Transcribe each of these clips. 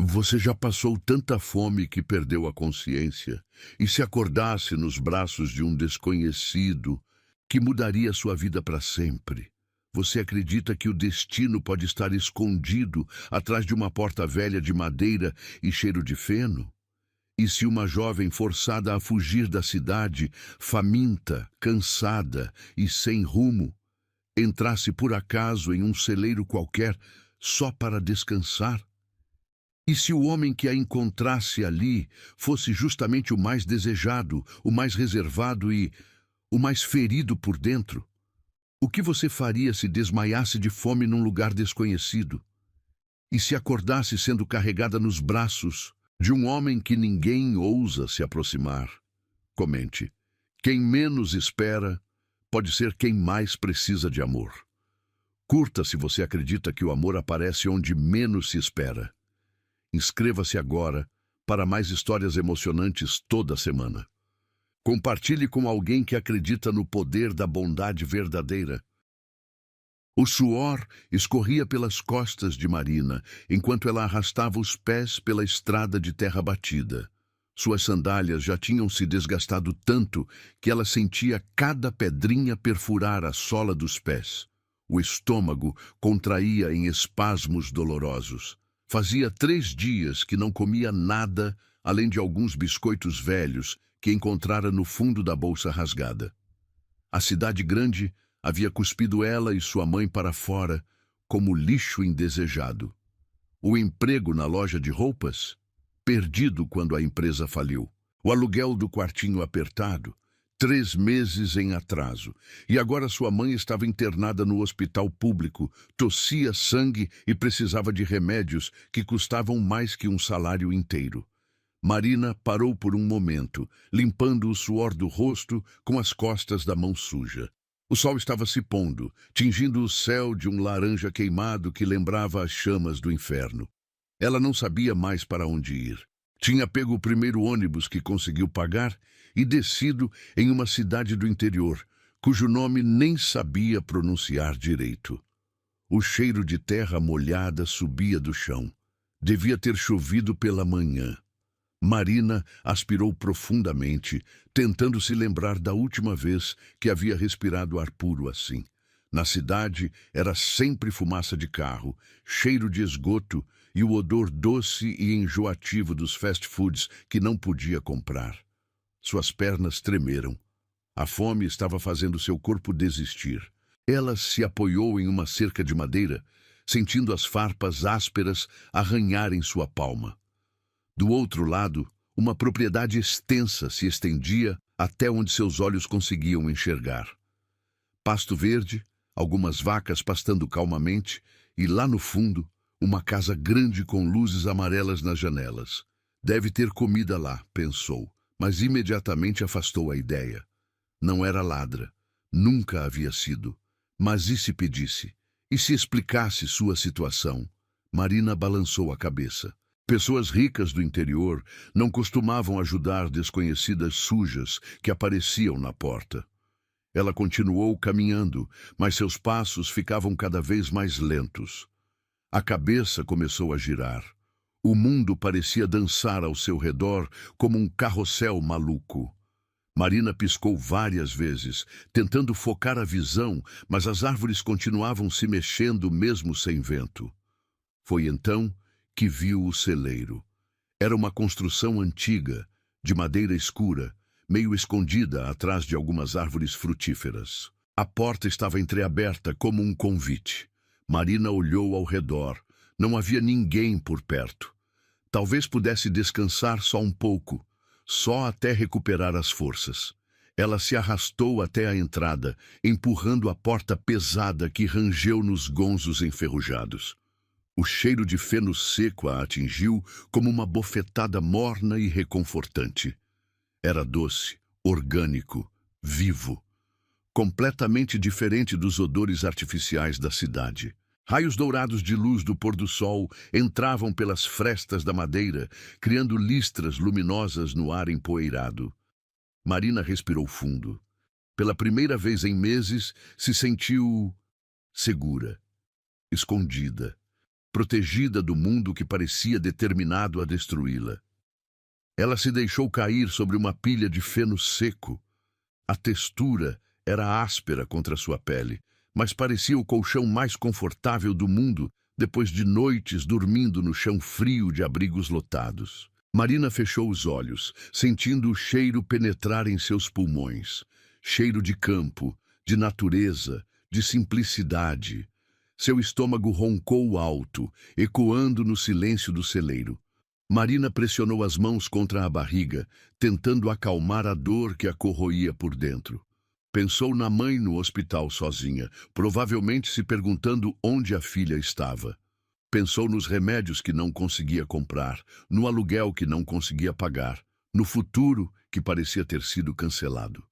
Você já passou tanta fome que perdeu a consciência e se acordasse nos braços de um desconhecido que mudaria sua vida para sempre? Você acredita que o destino pode estar escondido atrás de uma porta velha de madeira e cheiro de feno? E se uma jovem forçada a fugir da cidade, faminta, cansada e sem rumo, entrasse por acaso em um celeiro qualquer só para descansar? E se o homem que a encontrasse ali fosse justamente o mais desejado, o mais reservado e o mais ferido por dentro? O que você faria se desmaiasse de fome num lugar desconhecido? E se acordasse sendo carregada nos braços de um homem que ninguém ousa se aproximar? Comente. Quem menos espera pode ser quem mais precisa de amor. Curta se você acredita que o amor aparece onde menos se espera. Inscreva-se agora para mais histórias emocionantes toda semana. Compartilhe com alguém que acredita no poder da bondade verdadeira. O suor escorria pelas costas de Marina, enquanto ela arrastava os pés pela estrada de terra batida. Suas sandálias já tinham se desgastado tanto que ela sentia cada pedrinha perfurar a sola dos pés. O estômago contraía em espasmos dolorosos. Fazia 3 dias que não comia nada, além de alguns biscoitos velhos que encontrara no fundo da bolsa rasgada. A cidade grande havia cuspido ela e sua mãe para fora, como lixo indesejado. O emprego na loja de roupas? Perdido quando a empresa faliu. O aluguel do quartinho apertado? 3 meses em atraso. E agora sua mãe estava internada no hospital público, tossia sangue e precisava de remédios que custavam mais que um salário inteiro. Marina parou por um momento, limpando o suor do rosto com as costas da mão suja. O sol estava se pondo, tingindo o céu de um laranja queimado que lembrava as chamas do inferno. Ela não sabia mais para onde ir. Tinha pego o primeiro ônibus que conseguiu pagar e descido em uma cidade do interior, cujo nome nem sabia pronunciar direito. O cheiro de terra molhada subia do chão. Devia ter chovido pela manhã. Marina aspirou profundamente, tentando se lembrar da última vez que havia respirado ar puro assim. Na cidade era sempre fumaça de carro, cheiro de esgoto e o odor doce e enjoativo dos fast foods que não podia comprar. Suas pernas tremeram. A fome estava fazendo seu corpo desistir. Ela se apoiou em uma cerca de madeira, sentindo as farpas ásperas arranharem sua palma. Do outro lado, uma propriedade extensa se estendia até onde seus olhos conseguiam enxergar. Pasto verde, algumas vacas pastando calmamente e, lá no fundo, uma casa grande com luzes amarelas nas janelas. Deve ter comida lá, pensou, mas imediatamente afastou a ideia. Não era ladra. Nunca havia sido. Mas e se pedisse? E se explicasse sua situação? Marina balançou a cabeça. Pessoas ricas do interior não costumavam ajudar desconhecidas sujas que apareciam na porta. Ela continuou caminhando, mas seus passos ficavam cada vez mais lentos. A cabeça começou a girar. O mundo parecia dançar ao seu redor como um carrossel maluco. Marina piscou várias vezes, tentando focar a visão, mas as árvores continuavam se mexendo mesmo sem vento. Foi então que viu o celeiro. Era uma construção antiga, de madeira escura, meio escondida atrás de algumas árvores frutíferas. A porta estava entreaberta como um convite. Marina olhou ao redor. Não havia ninguém por perto. Talvez pudesse descansar só um pouco, só até recuperar as forças. Ela se arrastou até a entrada, empurrando a porta pesada que rangeu nos gonzos enferrujados. O cheiro de feno seco a atingiu como uma bofetada morna e reconfortante. Era doce, orgânico, vivo, completamente diferente dos odores artificiais da cidade. Raios dourados de luz do pôr do sol entravam pelas frestas da madeira, criando listras luminosas no ar empoeirado. Marina respirou fundo. Pela primeira vez em meses, se sentiu segura, escondida. protegida do mundo que parecia determinado a destruí-la. Ela se deixou cair sobre uma pilha de feno seco. A textura era áspera contra sua pele, mas parecia o colchão mais confortável do mundo depois de noites dormindo no chão frio de abrigos lotados. Marina fechou os olhos, sentindo o cheiro penetrar em seus pulmões. Cheiro de campo, de natureza, de simplicidade. Seu estômago roncou alto, ecoando no silêncio do celeiro. Marina pressionou as mãos contra a barriga, tentando acalmar a dor que a corroía por dentro. Pensou na mãe no hospital sozinha, provavelmente se perguntando onde a filha estava. Pensou nos remédios que não conseguia comprar, no aluguel que não conseguia pagar, no futuro que parecia ter sido cancelado.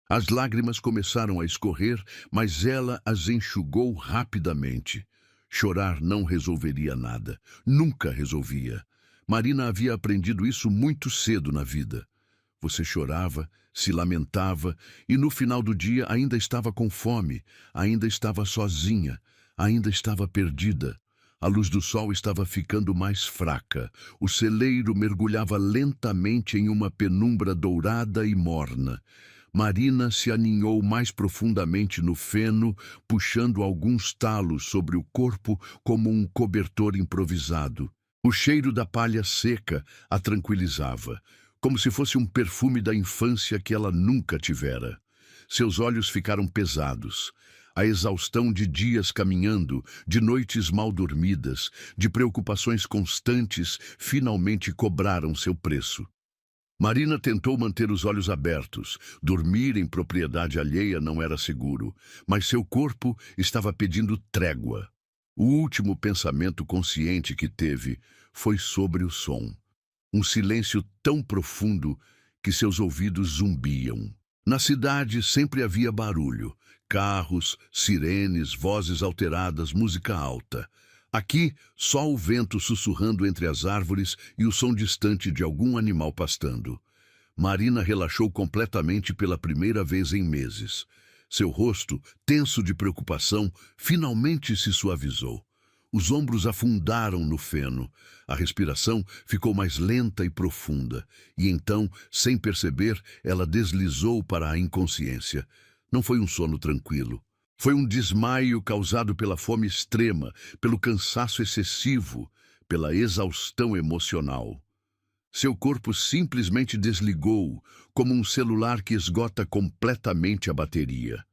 As lágrimas começaram a escorrer, mas ela as enxugou rapidamente. Chorar não resolveria nada. Nunca resolvia. Marina havia aprendido isso muito cedo na vida. Você chorava, se lamentava e no final do dia ainda estava com fome, ainda estava sozinha, ainda estava perdida. A luz do sol estava ficando mais fraca. O celeiro mergulhava lentamente em uma penumbra dourada e morna. Marina se aninhou mais profundamente no feno, puxando alguns talos sobre o corpo como um cobertor improvisado. O cheiro da palha seca a tranquilizava, como se fosse um perfume da infância que ela nunca tivera. Seus olhos ficaram pesados. A exaustão de dias caminhando, de noites mal dormidas, de preocupações constantes, finalmente cobraram seu preço. Marina tentou manter os olhos abertos. Dormir em propriedade alheia não era seguro, mas seu corpo estava pedindo trégua. O último pensamento consciente que teve foi sobre o som. Um silêncio tão profundo que seus ouvidos zumbiam. Na cidade sempre havia barulho. Carros, sirenes, vozes alteradas, música alta. Aqui, só o vento sussurrando entre as árvores e o som distante de algum animal pastando. Marina relaxou completamente pela primeira vez em meses. Seu rosto, tenso de preocupação, finalmente se suavizou. Os ombros afundaram no feno. A respiração ficou mais lenta e profunda. E então, sem perceber, ela deslizou para a inconsciência. Não foi um sono tranquilo. Foi um desmaio causado pela fome extrema, pelo cansaço excessivo, pela exaustão emocional. Seu corpo simplesmente desligou, como um celular que esgota completamente a bateria.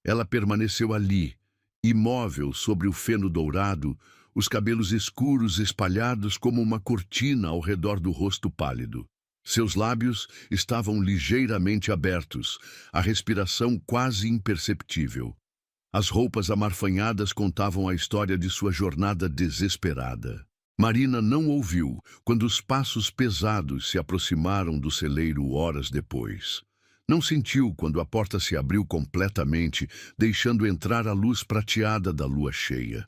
Ela permaneceu ali, imóvel sobre o feno dourado, os cabelos escuros espalhados como uma cortina ao redor do rosto pálido. Seus lábios estavam ligeiramente abertos, a respiração quase imperceptível. As roupas amarfanhadas contavam a história de sua jornada desesperada. Marina não ouviu quando os passos pesados se aproximaram do celeiro horas depois. Não sentiu quando a porta se abriu completamente, deixando entrar a luz prateada da lua cheia.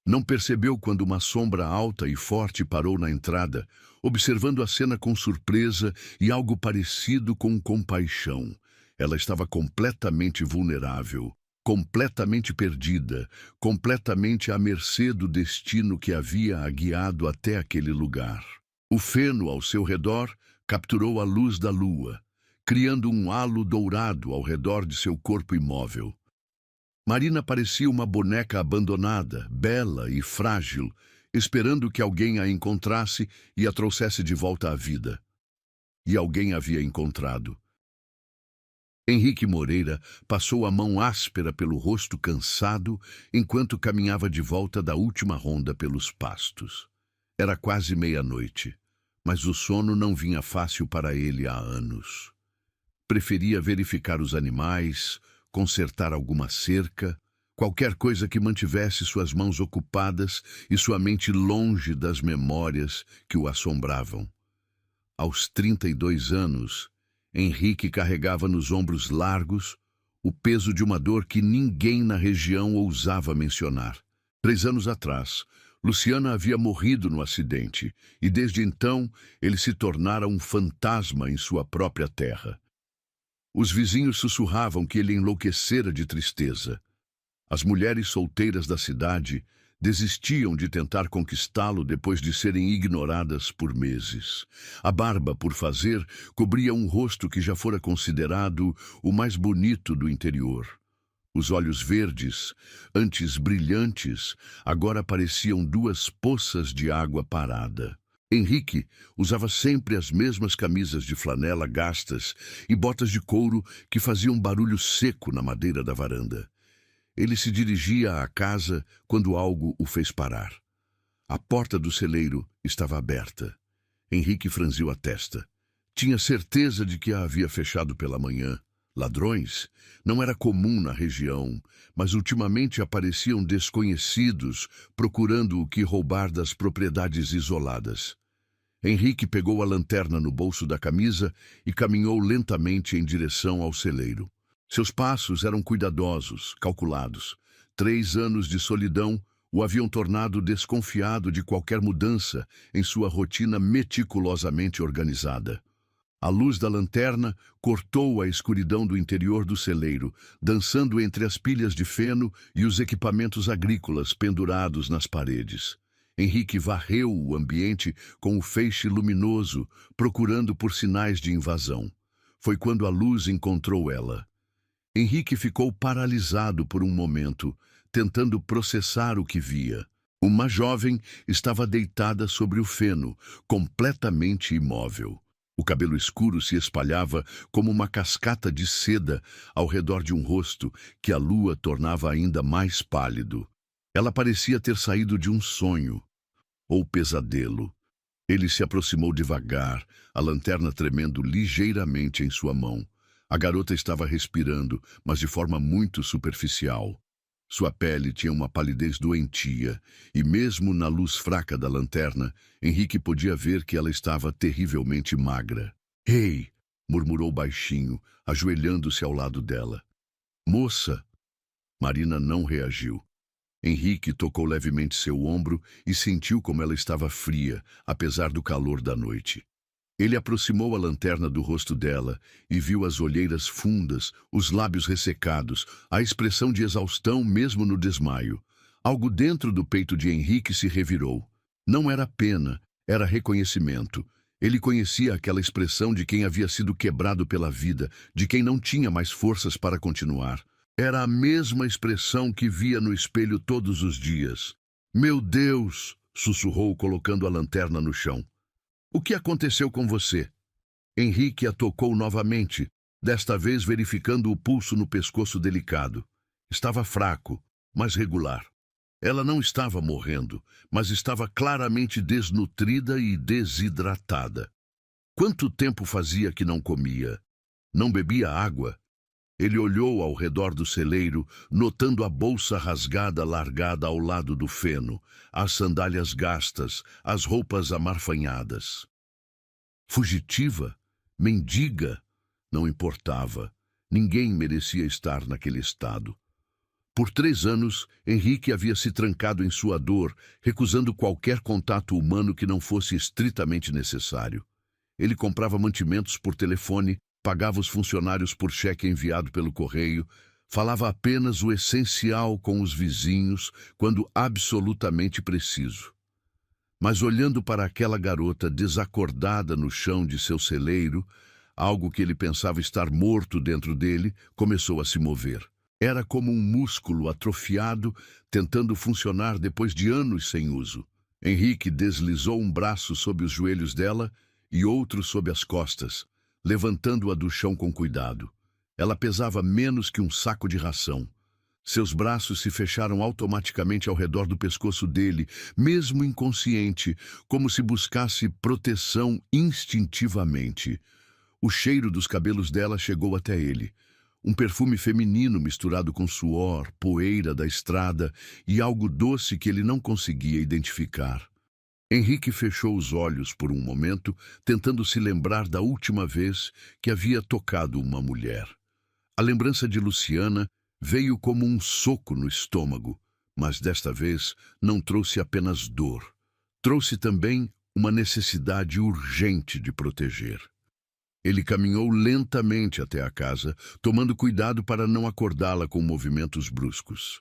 Não percebeu quando uma sombra alta e forte parou na entrada, observando a cena com surpresa e algo parecido com compaixão. Ela estava completamente vulnerável, completamente perdida, completamente à mercê do destino que havia a guiado até aquele lugar. O feno ao seu redor capturou a luz da lua, criando um halo dourado ao redor de seu corpo imóvel. Marina parecia uma boneca abandonada, bela e frágil, esperando que alguém a encontrasse e a trouxesse de volta à vida. E alguém havia encontrado. Henrique Moreira passou a mão áspera pelo rosto cansado enquanto caminhava de volta da última ronda pelos pastos. Era quase meia-noite, mas o sono não vinha fácil para ele há anos. Preferia verificar os animais, consertar alguma cerca, qualquer coisa que mantivesse suas mãos ocupadas e sua mente longe das memórias que o assombravam. Aos 32 anos, Henrique carregava nos ombros largos o peso de uma dor que ninguém na região ousava mencionar. 3 anos atrás, Luciana havia morrido no acidente e desde então ele se tornara um fantasma em sua própria terra. Os vizinhos sussurravam que ele enlouquecera de tristeza. As mulheres solteiras da cidade Desistiam de tentar conquistá-lo depois de serem ignoradas por meses. A barba por fazer cobria um rosto que já fora considerado o mais bonito do interior. Os olhos verdes, antes brilhantes, agora pareciam duas poças de água parada. Henrique usava sempre as mesmas camisas de flanela gastas e botas de couro que faziam barulho seco na madeira da varanda. Ele se dirigia à casa quando algo o fez parar. A porta do celeiro estava aberta. Henrique franziu a testa. Tinha certeza de que a havia fechado pela manhã. Ladrões não era comum na região, mas ultimamente apareciam desconhecidos procurando o que roubar das propriedades isoladas. Henrique pegou a lanterna no bolso da camisa e caminhou lentamente em direção ao celeiro. Seus passos eram cuidadosos, calculados. 3 anos de solidão o haviam tornado desconfiado de qualquer mudança em sua rotina meticulosamente organizada. A luz da lanterna cortou a escuridão do interior do celeiro, dançando entre as pilhas de feno e os equipamentos agrícolas pendurados nas paredes. Henrique varreu o ambiente com o feixe luminoso, procurando por sinais de invasão. Foi quando a luz encontrou ela. Henrique ficou paralisado por um momento, tentando processar o que via. Uma jovem estava deitada sobre o feno, completamente imóvel. O cabelo escuro se espalhava como uma cascata de seda ao redor de um rosto que a lua tornava ainda mais pálido. Ela parecia ter saído de um sonho ou pesadelo. Ele se aproximou devagar, a lanterna tremendo ligeiramente em sua mão. A garota estava respirando, mas de forma muito superficial. Sua pele tinha uma palidez doentia, e mesmo na luz fraca da lanterna, Henrique podia ver que ela estava terrivelmente magra. "Ei!" murmurou baixinho, ajoelhando-se ao lado dela. "Moça!" Marina não reagiu. Henrique tocou levemente seu ombro e sentiu como ela estava fria, apesar do calor da noite. Ele aproximou a lanterna do rosto dela e viu as olheiras fundas, os lábios ressecados, a expressão de exaustão mesmo no desmaio. Algo dentro do peito de Henrique se revirou. Não era pena, era reconhecimento. Ele conhecia aquela expressão de quem havia sido quebrado pela vida, de quem não tinha mais forças para continuar. Era a mesma expressão que via no espelho todos os dias. "Meu Deus!" sussurrou, colocando a lanterna no chão. "O que aconteceu com você?" Henrique a tocou novamente, desta vez verificando o pulso no pescoço delicado. Estava fraco, mas regular. Ela não estava morrendo, mas estava claramente desnutrida e desidratada. Quanto tempo fazia que não comia? Não bebia água? Ele olhou ao redor do celeiro, notando a bolsa rasgada largada ao lado do feno, as sandálias gastas, as roupas amarfanhadas. Fugitiva? Mendiga? Não importava. Ninguém merecia estar naquele estado. Por 3 anos, Henrique havia se trancado em sua dor, recusando qualquer contato humano que não fosse estritamente necessário. Ele comprava mantimentos por telefone, pagava os funcionários por cheque enviado pelo correio, falava apenas o essencial com os vizinhos quando absolutamente preciso. Mas olhando para aquela garota desacordada no chão de seu celeiro, algo que ele pensava estar morto dentro dele começou a se mover. Era como um músculo atrofiado tentando funcionar depois de anos sem uso. Henrique deslizou um braço sob os joelhos dela e outro sob as costas, levantando-a do chão com cuidado. Ela pesava menos que um saco de ração. Seus braços se fecharam automaticamente ao redor do pescoço dele, mesmo inconsciente, como se buscasse proteção instintivamente. O cheiro dos cabelos dela chegou até ele. Um perfume feminino misturado com suor, poeira da estrada e algo doce que ele não conseguia identificar. Henrique fechou os olhos por um momento, tentando se lembrar da última vez que havia tocado uma mulher. A lembrança de Luciana veio como um soco no estômago, mas desta vez não trouxe apenas dor. Trouxe também uma necessidade urgente de proteger. Ele caminhou lentamente até a casa, tomando cuidado para não acordá-la com movimentos bruscos.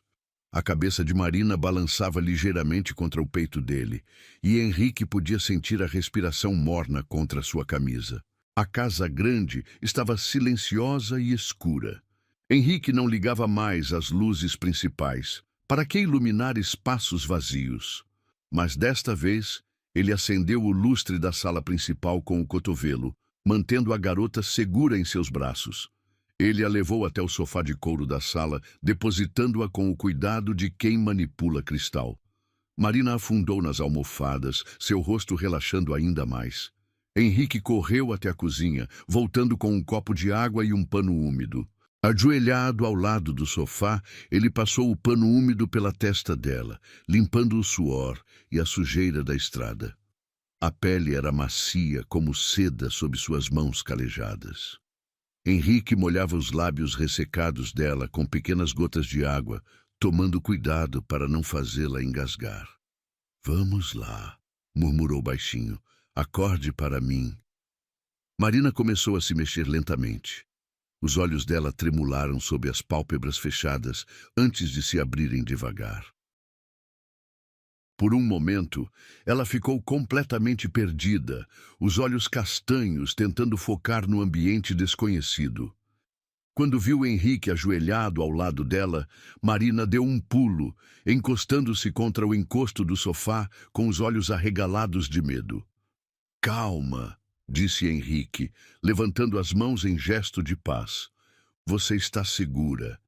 A cabeça de Marina balançava ligeiramente contra o peito dele, e Henrique podia sentir a respiração morna contra sua camisa. A casa grande estava silenciosa e escura. Henrique não ligava mais as luzes principais. Para que iluminar espaços vazios? Mas desta vez, ele acendeu o lustre da sala principal com o cotovelo, mantendo a garota segura em seus braços. Ele a levou até o sofá de couro da sala, depositando-a com o cuidado de quem manipula cristal. Marina afundou nas almofadas, seu rosto relaxando ainda mais. Henrique correu até a cozinha, voltando com um copo de água e um pano úmido. Ajoelhado ao lado do sofá, ele passou o pano úmido pela testa dela, limpando o suor e a sujeira da estrada. A pele era macia como seda sob suas mãos calejadas. Henrique molhava os lábios ressecados dela com pequenas gotas de água, tomando cuidado para não fazê-la engasgar. "Vamos lá", murmurou baixinho. "Acorde para mim." Marina começou a se mexer lentamente. Os olhos dela tremularam sob as pálpebras fechadas antes de se abrirem devagar. Por um momento, ela ficou completamente perdida, os olhos castanhos tentando focar no ambiente desconhecido. Quando viu Henrique ajoelhado ao lado dela, Marina deu um pulo, encostando-se contra o encosto do sofá com os olhos arregalados de medo. "Calma", disse Henrique, levantando as mãos em gesto de paz. "Você está segura.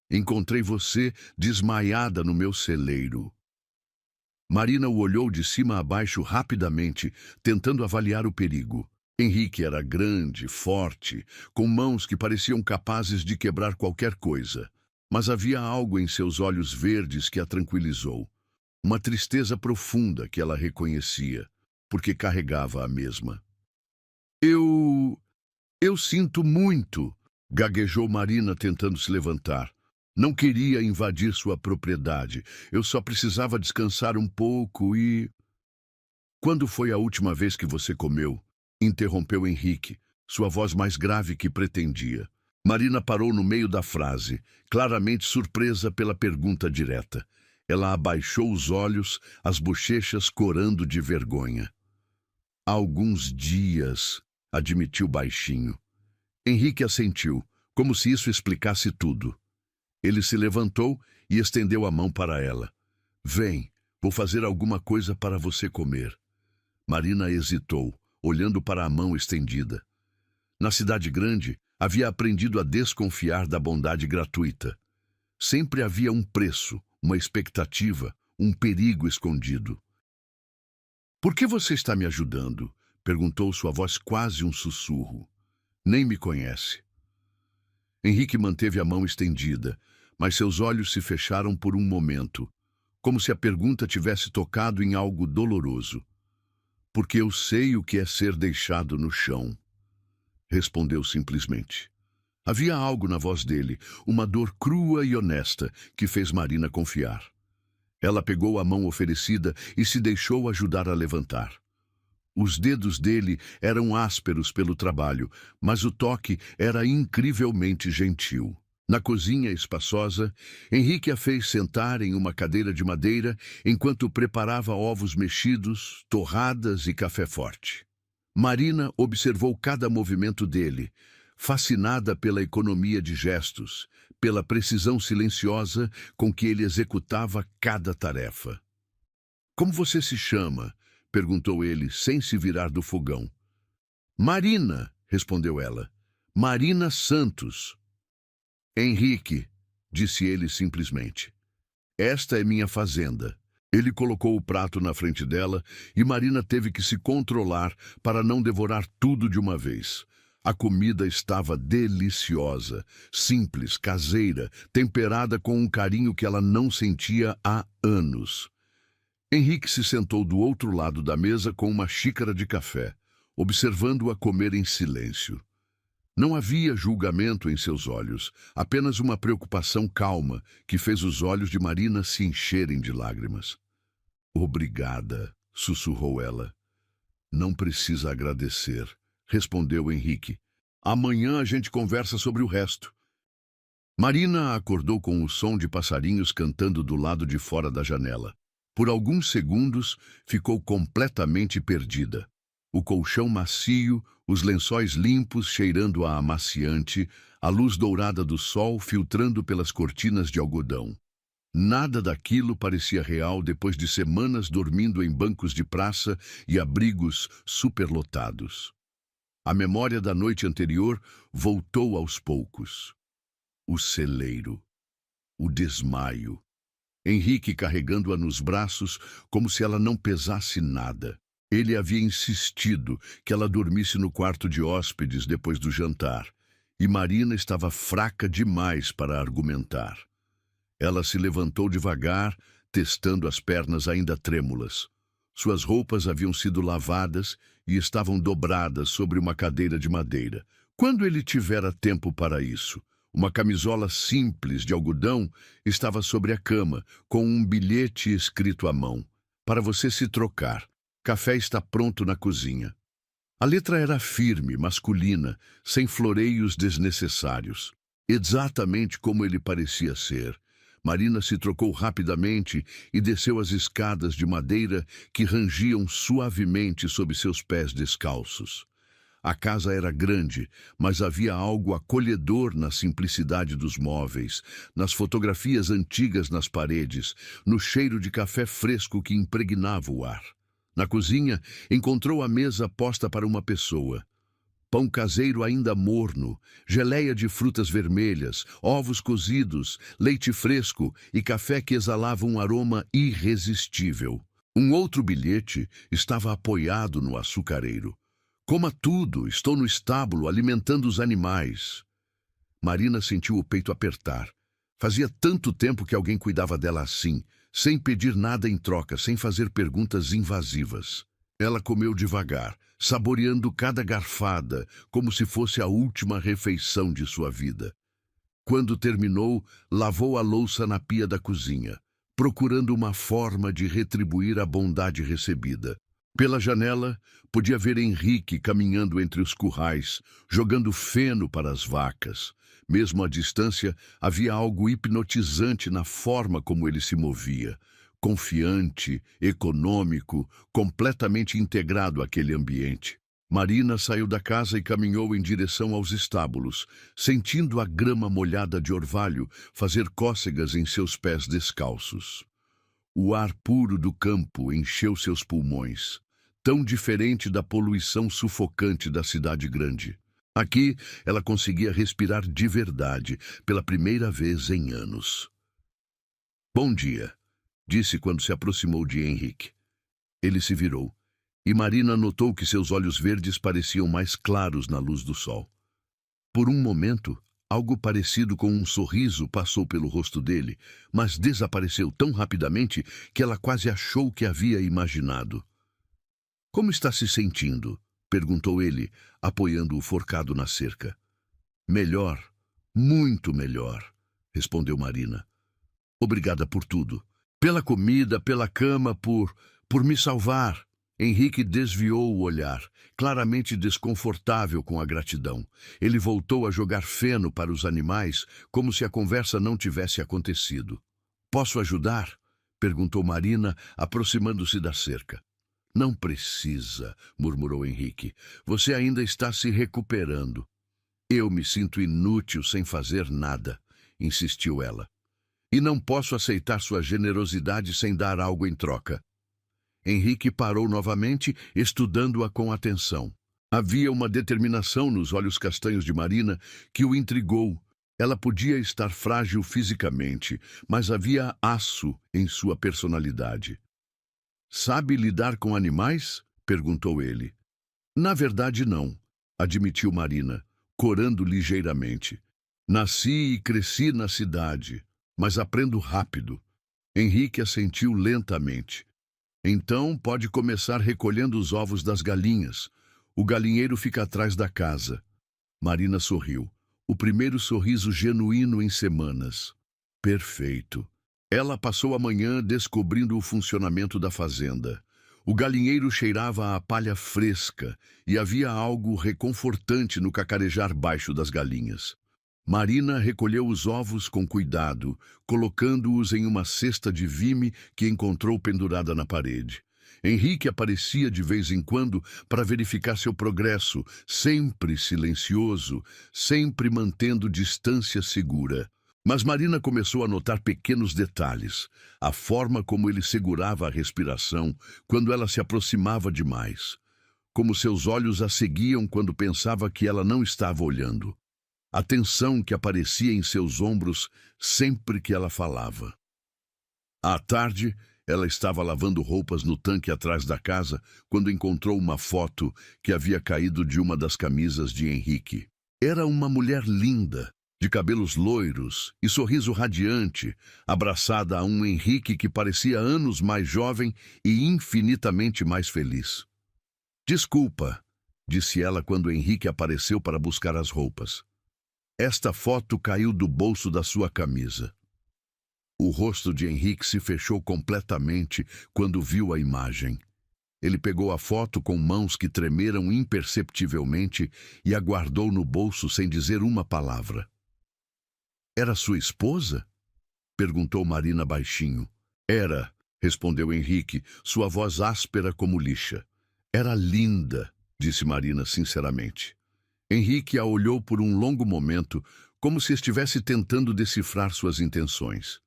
Encontrei você desmaiada no meu celeiro." Marina o olhou de cima a baixo rapidamente, tentando avaliar o perigo. Henrique era grande, forte, com mãos que pareciam capazes de quebrar qualquer coisa. Mas havia algo em seus olhos verdes que a tranquilizou. Uma tristeza profunda que ela reconhecia, porque carregava a mesma. Eu sinto muito", gaguejou Marina tentando se levantar. "Não queria invadir sua propriedade. Eu só precisava descansar um pouco e..." "Quando foi a última vez que você comeu?" interrompeu Henrique, sua voz mais grave que pretendia. Marina parou no meio da frase, claramente surpresa pela pergunta direta. Ela abaixou os olhos, as bochechas corando de vergonha. "Há alguns dias", admitiu baixinho. Henrique assentiu, como se isso explicasse tudo. Ele se levantou e estendeu a mão para ela. "Vem, vou fazer alguma coisa para você comer." Marina hesitou, olhando para a mão estendida. Na cidade grande, havia aprendido a desconfiar da bondade gratuita. Sempre havia um preço, uma expectativa, um perigo escondido. "Por que você está me ajudando?" perguntou sua voz quase um sussurro. "Nem me conhece." Henrique manteve a mão estendida, mas seus olhos se fecharam por um momento, como se a pergunta tivesse tocado em algo doloroso. "Porque eu sei o que é ser deixado no chão", respondeu simplesmente. Havia algo na voz dele, uma dor crua e honesta, que fez Marina confiar. Ela pegou a mão oferecida e se deixou ajudar a levantar. Os dedos dele eram ásperos pelo trabalho, mas o toque era incrivelmente gentil. Na cozinha espaçosa, Henrique a fez sentar em uma cadeira de madeira enquanto preparava ovos mexidos, torradas e café forte. Marina observou cada movimento dele, fascinada pela economia de gestos, pela precisão silenciosa com que ele executava cada tarefa. "Como você se chama?" perguntou ele, sem se virar do fogão. "Marina", respondeu ela. "Marina Santos." "Henrique", disse ele simplesmente. "Esta é minha fazenda." Ele colocou o prato na frente dela e Marina teve que se controlar para não devorar tudo de uma vez. A comida estava deliciosa, simples, caseira, temperada com um carinho que ela não sentia há anos. Henrique se sentou do outro lado da mesa com uma xícara de café, observando-a comer em silêncio. Não havia julgamento em seus olhos, apenas uma preocupação calma que fez os olhos de Marina se encherem de lágrimas. "Obrigada", sussurrou ela. "Não precisa agradecer", respondeu Henrique. "Amanhã a gente conversa sobre o resto." Marina acordou com o som de passarinhos cantando do lado de fora da janela. Por alguns segundos, ficou completamente perdida. O colchão macio, os lençóis limpos cheirando a amaciante, a luz dourada do sol filtrando pelas cortinas de algodão. Nada daquilo parecia real depois de semanas dormindo em bancos de praça e abrigos superlotados. A memória da noite anterior voltou aos poucos. O celeiro. O desmaio. Henrique carregando-a nos braços como se ela não pesasse nada. Ele havia insistido que ela dormisse no quarto de hóspedes depois do jantar, e Marina estava fraca demais para argumentar. Ela se levantou devagar, testando as pernas ainda trêmulas. Suas roupas haviam sido lavadas e estavam dobradas sobre uma cadeira de madeira. Quando ele tivera tempo para isso, uma camisola simples de algodão estava sobre a cama, com um bilhete escrito à mão. Para você se trocar. Café está pronto na cozinha. A letra era firme, masculina, sem floreios desnecessários. Exatamente como ele parecia ser. Marina se trocou rapidamente e desceu as escadas de madeira que rangiam suavemente sob seus pés descalços. A casa era grande, mas havia algo acolhedor na simplicidade dos móveis, nas fotografias antigas nas paredes, no cheiro de café fresco que impregnava o ar. Na cozinha, encontrou a mesa posta para uma pessoa. Pão caseiro ainda morno, geleia de frutas vermelhas, ovos cozidos, leite fresco e café que exalava um aroma irresistível. Um outro bilhete estava apoiado no açucareiro. Coma tudo, estou no estábulo alimentando os animais. Marina sentiu o peito apertar. Fazia tanto tempo que alguém cuidava dela assim, sem pedir nada em troca, sem fazer perguntas invasivas. Ela comeu devagar, saboreando cada garfada, como se fosse a última refeição de sua vida. Quando terminou, lavou a louça na pia da cozinha, procurando uma forma de retribuir a bondade recebida. Pela janela, podia ver Henrique caminhando entre os currais, jogando feno para as vacas. Mesmo à distância, havia algo hipnotizante na forma como ele se movia. Confiante, econômico, completamente integrado àquele ambiente. Marina saiu da casa e caminhou em direção aos estábulos, sentindo a grama molhada de orvalho fazer cócegas em seus pés descalços. O ar puro do campo encheu seus pulmões, tão diferente da poluição sufocante da cidade grande. Aqui, ela conseguia respirar de verdade, pela primeira vez em anos. "Bom dia", disse quando se aproximou de Henrique. Ele se virou, e Marina notou que seus olhos verdes pareciam mais claros na luz do sol. Por um momento, algo parecido com um sorriso passou pelo rosto dele, mas desapareceu tão rapidamente que ela quase achou que havia imaginado. "Como está se sentindo?", perguntou ele, apoiando o forcado na cerca. "Melhor, muito melhor", respondeu Marina. "Obrigada por tudo. Pela comida, pela cama, por me salvar." Henrique desviou o olhar, claramente desconfortável com a gratidão. Ele voltou a jogar feno para os animais, como se a conversa não tivesse acontecido. "Posso ajudar?", perguntou Marina, aproximando-se da cerca. "Não precisa", murmurou Henrique. "Você ainda está se recuperando." "Eu me sinto inútil sem fazer nada", insistiu ela. "E não posso aceitar sua generosidade sem dar algo em troca." Henrique parou novamente, estudando-a com atenção. Havia uma determinação nos olhos castanhos de Marina que o intrigou. Ela podia estar frágil fisicamente, mas havia aço em sua personalidade. "Sabe lidar com animais?", perguntou ele. "Na verdade, não", admitiu Marina, corando ligeiramente. "Nasci e cresci na cidade, mas aprendo rápido." Henrique assentiu lentamente. "Então pode começar recolhendo os ovos das galinhas. O galinheiro fica atrás da casa." Marina sorriu. O primeiro sorriso genuíno em semanas. Perfeito. Ela passou a manhã descobrindo o funcionamento da fazenda. O galinheiro cheirava a palha fresca e havia algo reconfortante no cacarejar baixo das galinhas. Marina recolheu os ovos com cuidado, colocando-os em uma cesta de vime que encontrou pendurada na parede. Henrique aparecia de vez em quando para verificar seu progresso, sempre silencioso, sempre mantendo distância segura. Mas Marina começou a notar pequenos detalhes, a forma como ele segurava a respiração quando ela se aproximava demais, como seus olhos a seguiam quando pensava que ela não estava olhando, a tensão que aparecia em seus ombros sempre que ela falava. À tarde, ela estava lavando roupas no tanque atrás da casa quando encontrou uma foto que havia caído de uma das camisas de Henrique. Era uma mulher linda, de cabelos loiros e sorriso radiante, abraçada a um Henrique que parecia anos mais jovem e infinitamente mais feliz. "Desculpa", disse ela quando Henrique apareceu para buscar as roupas. "Esta foto caiu do bolso da sua camisa." O rosto de Henrique se fechou completamente quando viu a imagem. Ele pegou a foto com mãos que tremeram imperceptivelmente e a guardou no bolso sem dizer uma palavra. "Era sua esposa?" perguntou Marina baixinho. "Era", respondeu Henrique, sua voz áspera como lixa. "Era linda", disse Marina sinceramente. Henrique a olhou por um longo momento, como se estivesse tentando decifrar suas intenções.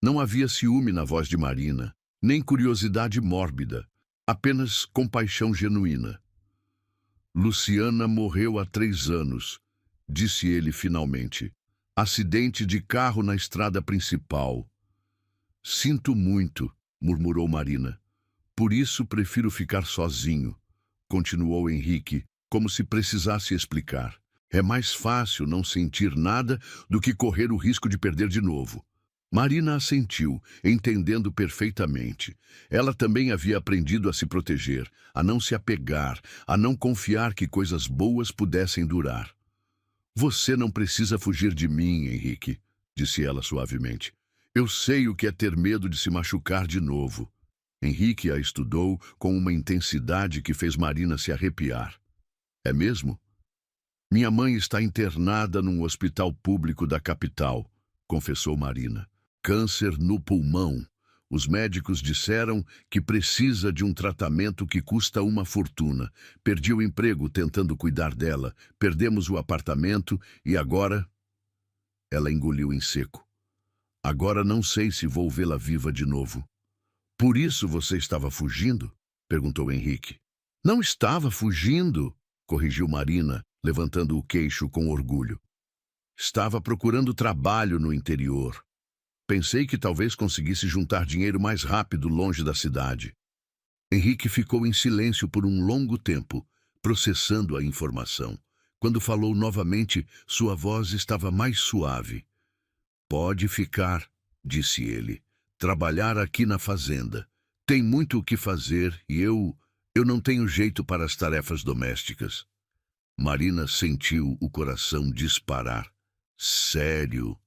Não havia ciúme na voz de Marina, nem curiosidade mórbida, apenas compaixão genuína. "Luciana morreu há 3 anos", disse ele finalmente. "Acidente de carro na estrada principal." "Sinto muito", murmurou Marina. "Por isso prefiro ficar sozinho", continuou Henrique, como se precisasse explicar. "É mais fácil não sentir nada do que correr o risco de perder de novo." Marina assentiu, entendendo perfeitamente. Ela também havia aprendido a se proteger, a não se apegar, a não confiar que coisas boas pudessem durar. "Você não precisa fugir de mim, Henrique", disse ela suavemente. "Eu sei o que é ter medo de se machucar de novo." Henrique a estudou com uma intensidade que fez Marina se arrepiar. "É mesmo? Minha mãe está internada num hospital público da capital", confessou Marina. "Câncer no pulmão. Os médicos disseram que precisa de um tratamento que custa uma fortuna. Perdi o emprego tentando cuidar dela, perdemos o apartamento e agora..." Ela engoliu em seco. "Agora não sei se vou vê-la viva de novo." "Por isso você estava fugindo?" perguntou Henrique. "Não estava fugindo", corrigiu Marina, levantando o queixo com orgulho. "Estava procurando trabalho no interior. Pensei que talvez conseguisse juntar dinheiro mais rápido longe da cidade." Henrique ficou em silêncio por um longo tempo, processando a informação. Quando falou novamente, sua voz estava mais suave. "Pode ficar", disse ele. "Trabalhar aqui na fazenda. Tem muito o que fazer e eu não tenho jeito para as tarefas domésticas." Marina sentiu o coração disparar. "Sério?"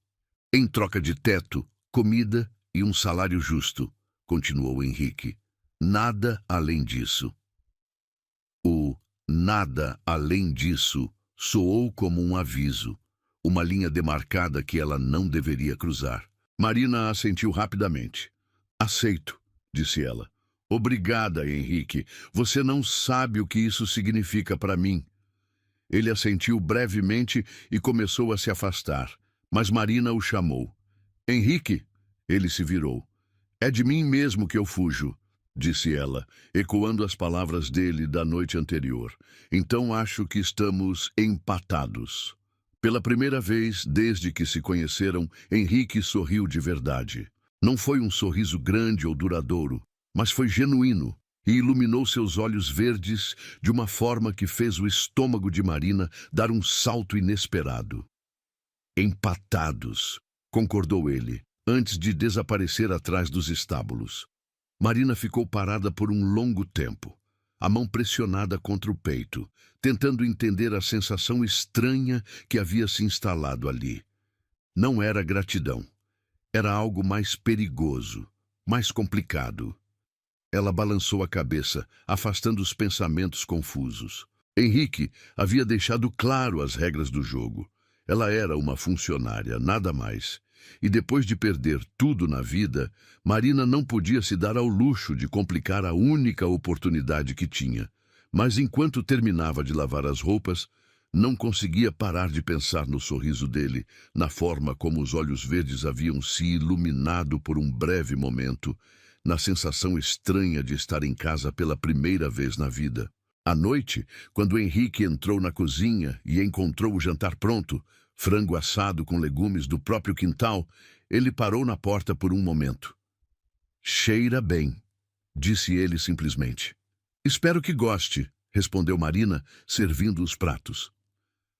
"Em troca de teto, comida e um salário justo", continuou Henrique. "Nada além disso." O "nada além disso" soou como um aviso, uma linha demarcada que ela não deveria cruzar. Marina assentiu rapidamente. "Aceito", disse ela. "Obrigada, Henrique. Você não sabe o que isso significa para mim." Ele assentiu brevemente e começou a se afastar, mas Marina o chamou. "Henrique?" Ele se virou. "É de mim mesmo que eu fujo", disse ela, ecoando as palavras dele da noite anterior. "Então acho que estamos empatados." Pela primeira vez desde que se conheceram, Henrique sorriu de verdade. Não foi um sorriso grande ou duradouro, mas foi genuíno e iluminou seus olhos verdes de uma forma que fez o estômago de Marina dar um salto inesperado. "Empatados", concordou ele, antes de desaparecer atrás dos estábulos. Marina ficou parada por um longo tempo, a mão pressionada contra o peito, tentando entender a sensação estranha que havia se instalado ali. Não era gratidão. Era algo mais perigoso, mais complicado. Ela balançou a cabeça, afastando os pensamentos confusos. Henrique havia deixado claro as regras do jogo. Ela era uma funcionária, nada mais. E depois de perder tudo na vida, Marina não podia se dar ao luxo de complicar a única oportunidade que tinha. Mas enquanto terminava de lavar as roupas, não conseguia parar de pensar no sorriso dele, na forma como os olhos verdes haviam se iluminado por um breve momento, na sensação estranha de estar em casa pela primeira vez na vida. À noite, quando Henrique entrou na cozinha e encontrou o jantar pronto, frango assado com legumes do próprio quintal, ele parou na porta por um momento. "Cheira bem", disse ele simplesmente. "Espero que goste", respondeu Marina, servindo os pratos.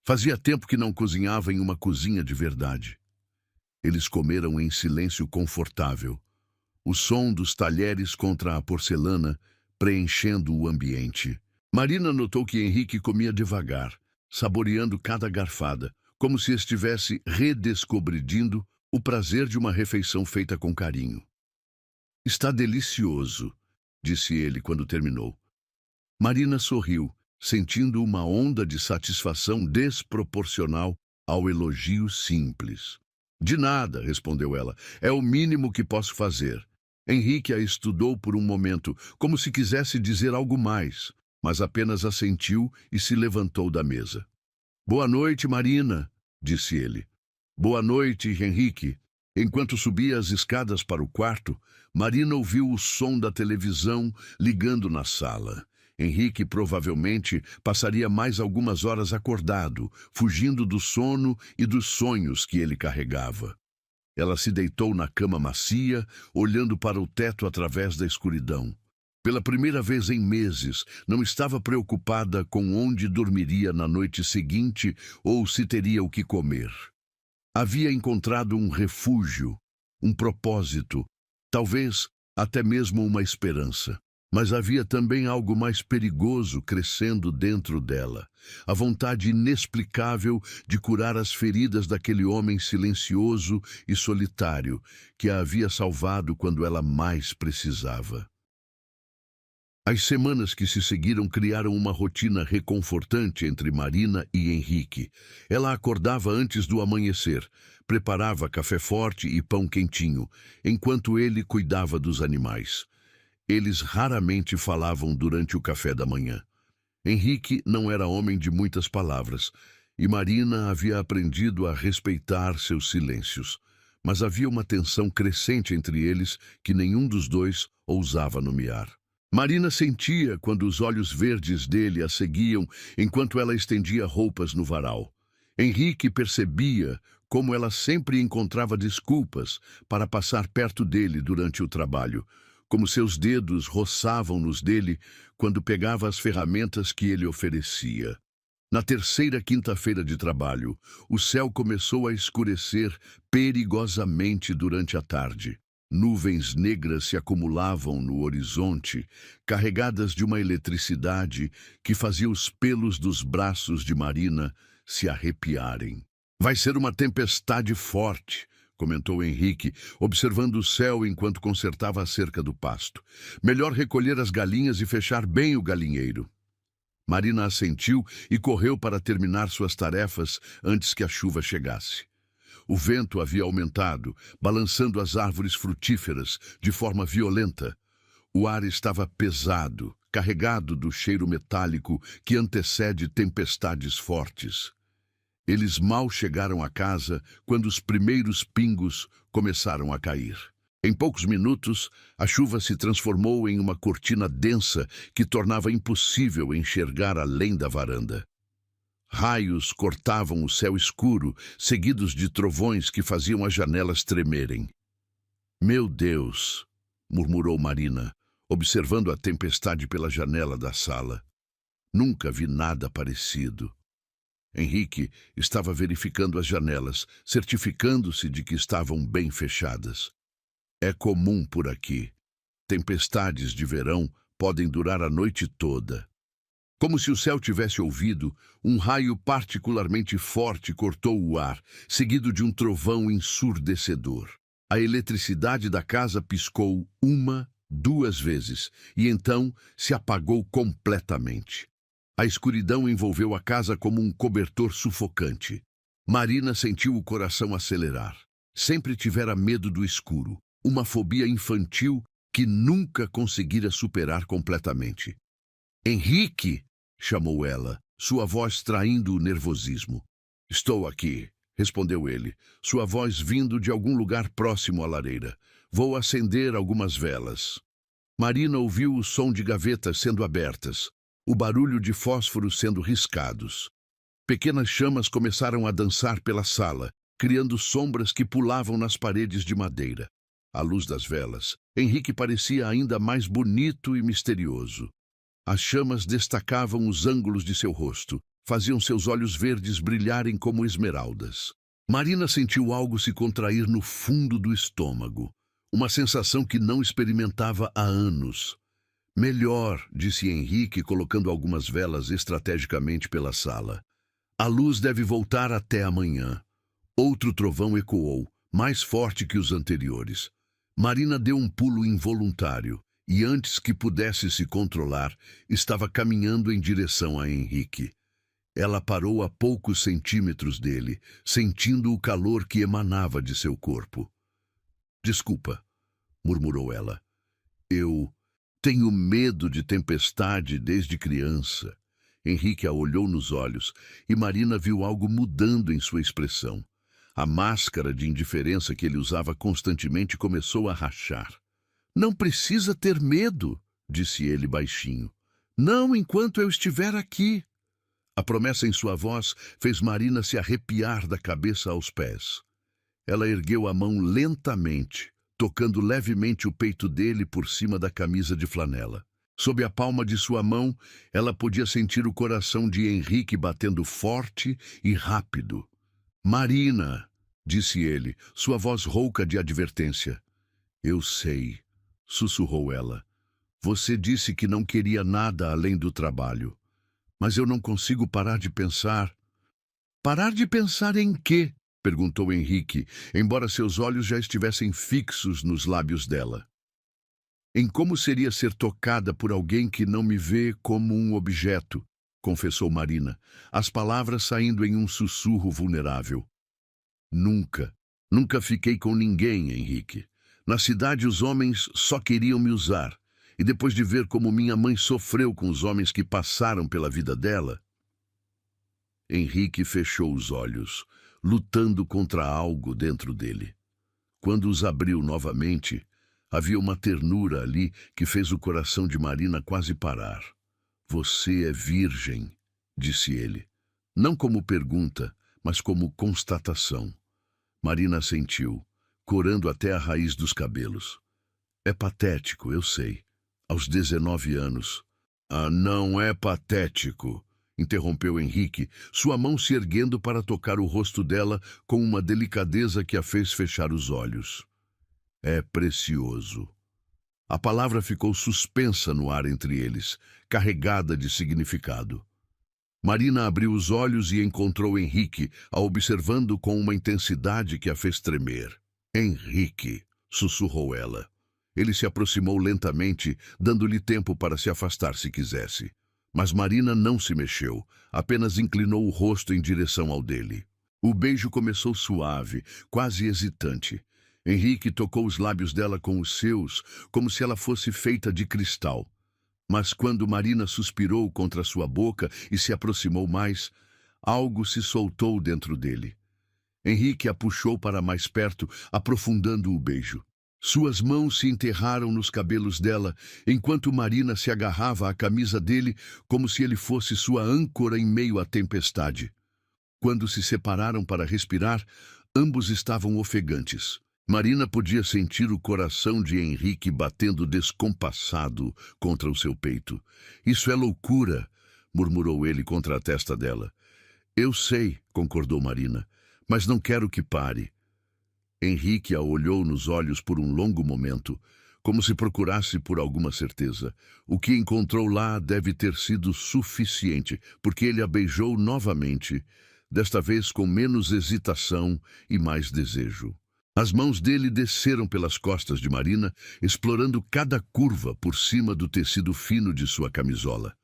Fazia tempo que não cozinhava em uma cozinha de verdade. Eles comeram em silêncio confortável, o som dos talheres contra a porcelana preenchendo o ambiente. Marina notou que Henrique comia devagar, saboreando cada garfada, como se estivesse redescobrindo o prazer de uma refeição feita com carinho. "Está delicioso", disse ele quando terminou. Marina sorriu, sentindo uma onda de satisfação desproporcional ao elogio simples. "De nada", respondeu ela, "é o mínimo que posso fazer." Henrique a estudou por um momento, como se quisesse dizer algo mais, mas apenas assentiu e se levantou da mesa. "Boa noite, Marina", disse ele. "Boa noite, Henrique." Enquanto subia as escadas para o quarto, Marina ouviu o som da televisão ligando na sala. Henrique provavelmente passaria mais algumas horas acordado, fugindo do sono e dos sonhos que ele carregava. Ela se deitou na cama macia, olhando para o teto através da escuridão. Pela primeira vez em meses, não estava preocupada com onde dormiria na noite seguinte ou se teria o que comer. Havia encontrado um refúgio, um propósito, talvez até mesmo uma esperança. Mas havia também algo mais perigoso crescendo dentro dela, a vontade inexplicável de curar as feridas daquele homem silencioso e solitário que a havia salvado quando ela mais precisava. As semanas que se seguiram criaram uma rotina reconfortante entre Marina e Henrique. Ela acordava antes do amanhecer, preparava café forte e pão quentinho, enquanto ele cuidava dos animais. Eles raramente falavam durante o café da manhã. Henrique não era homem de muitas palavras, e Marina havia aprendido a respeitar seus silêncios. Mas havia uma tensão crescente entre eles que nenhum dos dois ousava nomear. Marina sentia quando os olhos verdes dele a seguiam enquanto ela estendia roupas no varal. Henrique percebia como ela sempre encontrava desculpas para passar perto dele durante o trabalho, como seus dedos roçavam nos dele quando pegava as ferramentas que ele oferecia. Na terceira quinta-feira de trabalho, o céu começou a escurecer perigosamente durante a tarde. Nuvens negras se acumulavam no horizonte, carregadas de uma eletricidade que fazia os pelos dos braços de Marina se arrepiarem. "Vai ser uma tempestade forte", comentou Henrique, observando o céu enquanto consertava a cerca do pasto. "Melhor recolher as galinhas e fechar bem o galinheiro." Marina assentiu e correu para terminar suas tarefas antes que a chuva chegasse. O vento havia aumentado, balançando as árvores frutíferas de forma violenta. O ar estava pesado, carregado do cheiro metálico que antecede tempestades fortes. Eles mal chegaram à casa quando os primeiros pingos começaram a cair. Em poucos minutos, a chuva se transformou em uma cortina densa que tornava impossível enxergar além da varanda. Raios cortavam o céu escuro, seguidos de trovões que faziam as janelas tremerem. "Meu Deus", murmurou Marina, observando a tempestade pela janela da sala. "Nunca vi nada parecido." Henrique estava verificando as janelas, certificando-se de que estavam bem fechadas. "É comum por aqui. Tempestades de verão podem durar a noite toda." Como se o céu tivesse ouvido, um raio particularmente forte cortou o ar, seguido de um trovão ensurdecedor. A eletricidade da casa piscou 1, 2 vezes, e então se apagou completamente. A escuridão envolveu a casa como um cobertor sufocante. Marina sentiu o coração acelerar. Sempre tivera medo do escuro, uma fobia infantil que nunca conseguira superar completamente. Henrique, chamou ela, sua voz traindo o nervosismo. Estou aqui, respondeu ele, sua voz vindo de algum lugar próximo à lareira. Vou acender algumas velas. Marina ouviu o som de gavetas sendo abertas, o barulho de fósforos sendo riscados. Pequenas chamas começaram a dançar pela sala, criando sombras que pulavam nas paredes de madeira. À luz das velas, Henrique parecia ainda mais bonito e misterioso. As chamas destacavam os ângulos de seu rosto, faziam seus olhos verdes brilharem como esmeraldas. Marina sentiu algo se contrair no fundo do estômago, uma sensação que não experimentava há anos. Melhor, disse Henrique, colocando algumas velas estrategicamente pela sala. A luz deve voltar até amanhã. Outro trovão ecoou, mais forte que os anteriores. Marina deu um pulo involuntário e, antes que pudesse se controlar, estava caminhando em direção a Henrique. Ela parou a poucos centímetros dele, sentindo o calor que emanava de seu corpo. Desculpa, murmurou ela. Eu tenho medo de tempestade desde criança. Henrique a olhou nos olhos e Marina viu algo mudando em sua expressão. A máscara de indiferença que ele usava constantemente começou a rachar. Não precisa ter medo, disse ele baixinho. Não enquanto eu estiver aqui. A promessa em sua voz fez Marina se arrepiar da cabeça aos pés. Ela ergueu a mão lentamente, tocando levemente o peito dele por cima da camisa de flanela. Sob a palma de sua mão, ela podia sentir o coração de Henrique batendo forte e rápido. Marina, disse ele, sua voz rouca de advertência. Eu sei, sussurrou ela. Você disse que não queria nada além do trabalho. Mas eu não consigo parar de pensar. Parar de pensar em quê? Perguntou Henrique, embora seus olhos já estivessem fixos nos lábios dela. Em como seria ser tocada por alguém que não me vê como um objeto, confessou Marina, as palavras saindo em um sussurro vulnerável. Nunca fiquei com ninguém, Henrique. Na cidade os homens só queriam me usar, e depois de ver como minha mãe sofreu com os homens que passaram pela vida dela... Henrique fechou os olhos, lutando contra algo dentro dele. Quando os abriu novamente, havia uma ternura ali que fez o coração de Marina quase parar. Você é virgem, disse ele. Não como pergunta, mas como constatação. Marina assentiu, corando até a raiz dos cabelos. É patético, eu sei. Aos 19 anos. Ah, não é patético, interrompeu Henrique, sua mão se erguendo para tocar o rosto dela com uma delicadeza que a fez fechar os olhos. É precioso. A palavra ficou suspensa no ar entre eles, carregada de significado. Marina abriu os olhos e encontrou Henrique, a observando com uma intensidade que a fez tremer. Henrique, sussurrou ela. Ele se aproximou lentamente, dando-lhe tempo para se afastar se quisesse. Mas Marina não se mexeu, apenas inclinou o rosto em direção ao dele. O beijo começou suave, quase hesitante. Henrique tocou os lábios dela com os seus, como se ela fosse feita de cristal. Mas quando Marina suspirou contra sua boca e se aproximou mais, algo se soltou dentro dele. Henrique a puxou para mais perto, aprofundando o beijo. Suas mãos se enterraram nos cabelos dela, enquanto Marina se agarrava à camisa dele como se ele fosse sua âncora em meio à tempestade. Quando se separaram para respirar, ambos estavam ofegantes. Marina podia sentir o coração de Henrique batendo descompassado contra o seu peito. Isso é loucura, murmurou ele contra a testa dela. Eu sei, concordou Marina, mas não quero que pare. Henrique a olhou nos olhos por um longo momento, como se procurasse por alguma certeza. O que encontrou lá deve ter sido suficiente, porque ele a beijou novamente, desta vez com menos hesitação e mais desejo. As mãos dele desceram pelas costas de Marina, explorando cada curva por cima do tecido fino de sua camisola.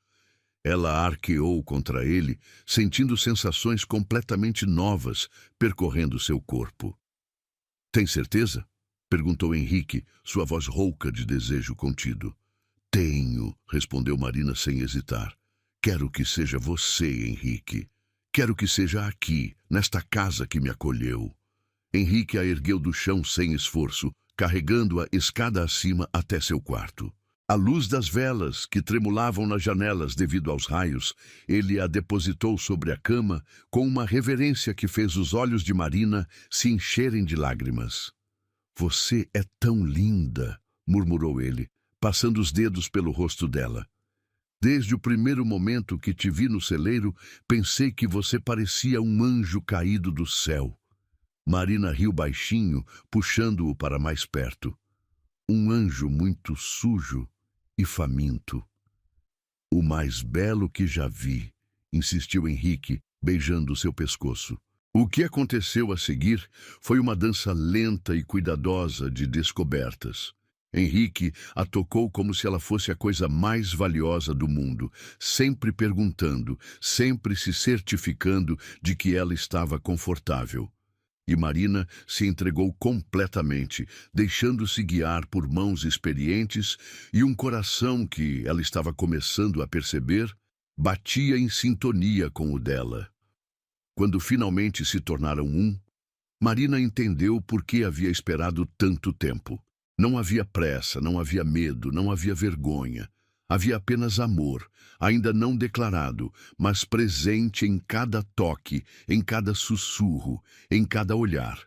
Ela arqueou contra ele, sentindo sensações completamente novas percorrendo seu corpo. Tem certeza? Perguntou Henrique, sua voz rouca de desejo contido. Tenho, respondeu Marina sem hesitar. Quero que seja você, Henrique. Quero que seja aqui, nesta casa que me acolheu. Henrique a ergueu do chão sem esforço, carregando-a escada acima até seu quarto. À luz das velas, que tremulavam nas janelas devido aos raios, ele a depositou sobre a cama com uma reverência que fez os olhos de Marina se encherem de lágrimas. Você é tão linda, murmurou ele, passando os dedos pelo rosto dela. Desde o primeiro momento que te vi no celeiro, pensei que você parecia um anjo caído do céu. Marina riu baixinho, puxando-o para mais perto. Um anjo muito sujo e faminto. O mais belo que já vi, insistiu Henrique, beijando seu pescoço. O que aconteceu a seguir foi uma dança lenta e cuidadosa de descobertas. Henrique a tocou como se ela fosse a coisa mais valiosa do mundo, sempre perguntando, sempre se certificando de que ela estava confortável. E Marina se entregou completamente, deixando-se guiar por mãos experientes e um coração que ela estava começando a perceber batia em sintonia com o dela. Quando finalmente se tornaram um, Marina entendeu por que havia esperado tanto tempo. Não havia pressa, não havia medo, não havia vergonha. Havia apenas amor, ainda não declarado, mas presente em cada toque, em cada sussurro, em cada olhar.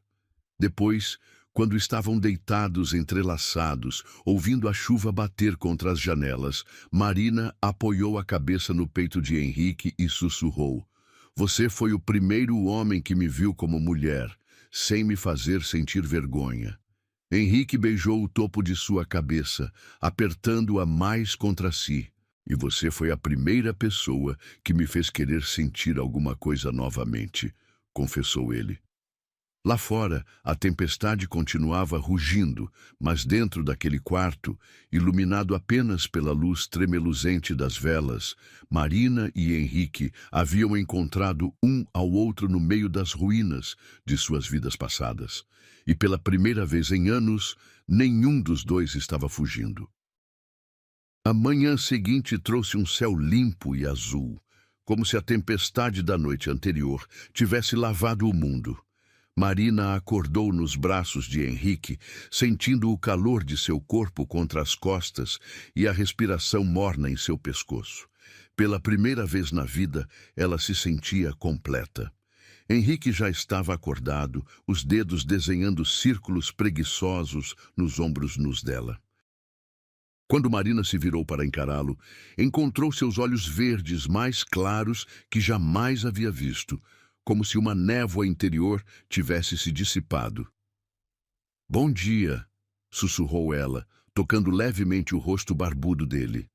Depois, quando estavam deitados entrelaçados, ouvindo a chuva bater contra as janelas, Marina apoiou a cabeça no peito de Henrique e sussurrou: Você foi o primeiro homem que me viu como mulher, sem me fazer sentir vergonha. Henrique beijou o topo de sua cabeça, apertando-a mais contra si. E você foi a primeira pessoa que me fez querer sentir alguma coisa novamente, confessou ele. Lá fora, a tempestade continuava rugindo, mas dentro daquele quarto, iluminado apenas pela luz tremeluzente das velas, Marina e Henrique haviam encontrado um ao outro no meio das ruínas de suas vidas passadas. E pela primeira vez em anos, nenhum dos dois estava fugindo. A manhã seguinte trouxe um céu limpo e azul, como se a tempestade da noite anterior tivesse lavado o mundo. Marina acordou nos braços de Henrique, sentindo o calor de seu corpo contra as costas e a respiração morna em seu pescoço. Pela primeira vez na vida, ela se sentia completa. Henrique já estava acordado, os dedos desenhando círculos preguiçosos nos ombros nus dela. Quando Marina se virou para encará-lo, encontrou seus olhos verdes mais claros que jamais havia visto, como se uma névoa interior tivesse se dissipado. Bom dia, sussurrou ela, tocando levemente o rosto barbudo dele.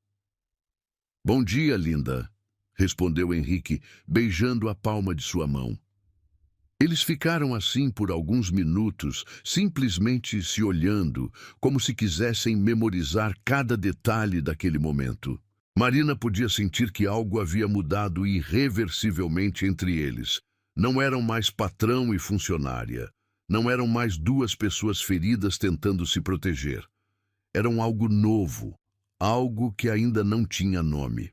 Bom dia, linda, respondeu Henrique, beijando a palma de sua mão. Eles ficaram assim por alguns minutos, simplesmente se olhando, como se quisessem memorizar cada detalhe daquele momento. Marina podia sentir que algo havia mudado irreversivelmente entre eles. Não eram mais patrão e funcionária. Não eram mais duas pessoas feridas tentando se proteger. Eram algo novo, algo que ainda não tinha nome.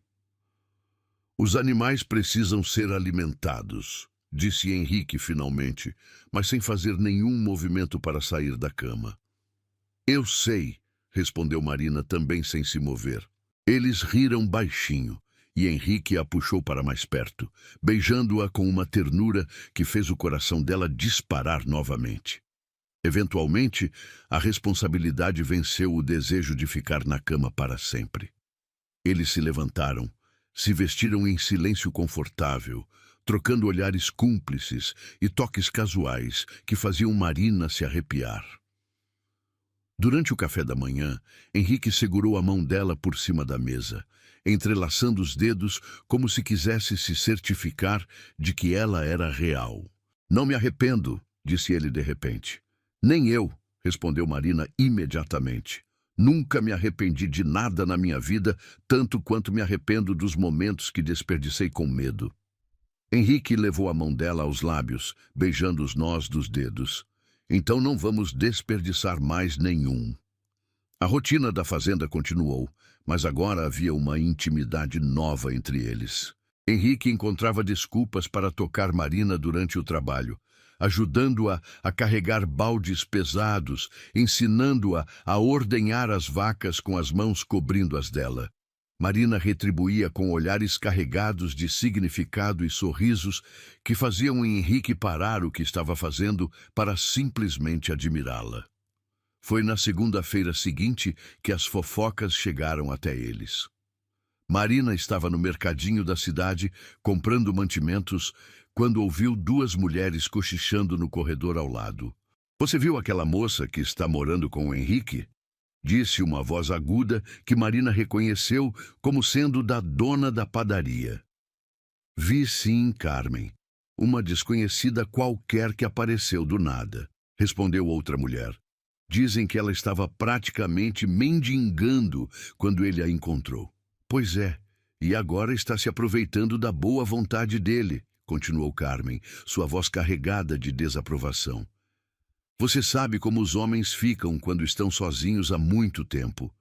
Os animais precisam ser alimentados, disse Henrique finalmente, mas sem fazer nenhum movimento para sair da cama. Eu sei, respondeu Marina também sem se mover. Eles riram baixinho, e Henrique a puxou para mais perto, beijando-a com uma ternura que fez o coração dela disparar novamente. Eventualmente, a responsabilidade venceu o desejo de ficar na cama para sempre. Eles se levantaram, se vestiram em silêncio confortável, trocando olhares cúmplices e toques casuais que faziam Marina se arrepiar. Durante o café da manhã, Henrique segurou a mão dela por cima da mesa, entrelaçando os dedos como se quisesse se certificar de que ela era real. Não me arrependo, disse ele de repente. Nem eu, respondeu Marina imediatamente. Nunca me arrependi de nada na minha vida, tanto quanto me arrependo dos momentos que desperdicei com medo. Henrique levou a mão dela aos lábios, beijando os nós dos dedos. Então não vamos desperdiçar mais nenhum. A rotina da fazenda continuou, mas agora havia uma intimidade nova entre eles. Henrique encontrava desculpas para tocar Marina durante o trabalho, ajudando-a a carregar baldes pesados, ensinando-a a ordenhar as vacas com as mãos cobrindo as dela. Marina retribuía com olhares carregados de significado e sorrisos que faziam Henrique parar o que estava fazendo para simplesmente admirá-la. Foi na segunda-feira seguinte que as fofocas chegaram até eles. Marina estava no mercadinho da cidade, comprando mantimentos, quando ouviu duas mulheres cochichando no corredor ao lado. "Você viu aquela moça que está morando com o Henrique?" Disse uma voz aguda que Marina reconheceu como sendo da dona da padaria. "Vi sim, Carmen. Uma desconhecida qualquer que apareceu do nada", respondeu outra mulher. "Dizem que ela estava praticamente mendigando quando ele a encontrou." "Pois é, e agora está se aproveitando da boa vontade dele", continuou Carmen, sua voz carregada de desaprovação. "Você sabe como os homens ficam quando estão sozinhos há muito tempo.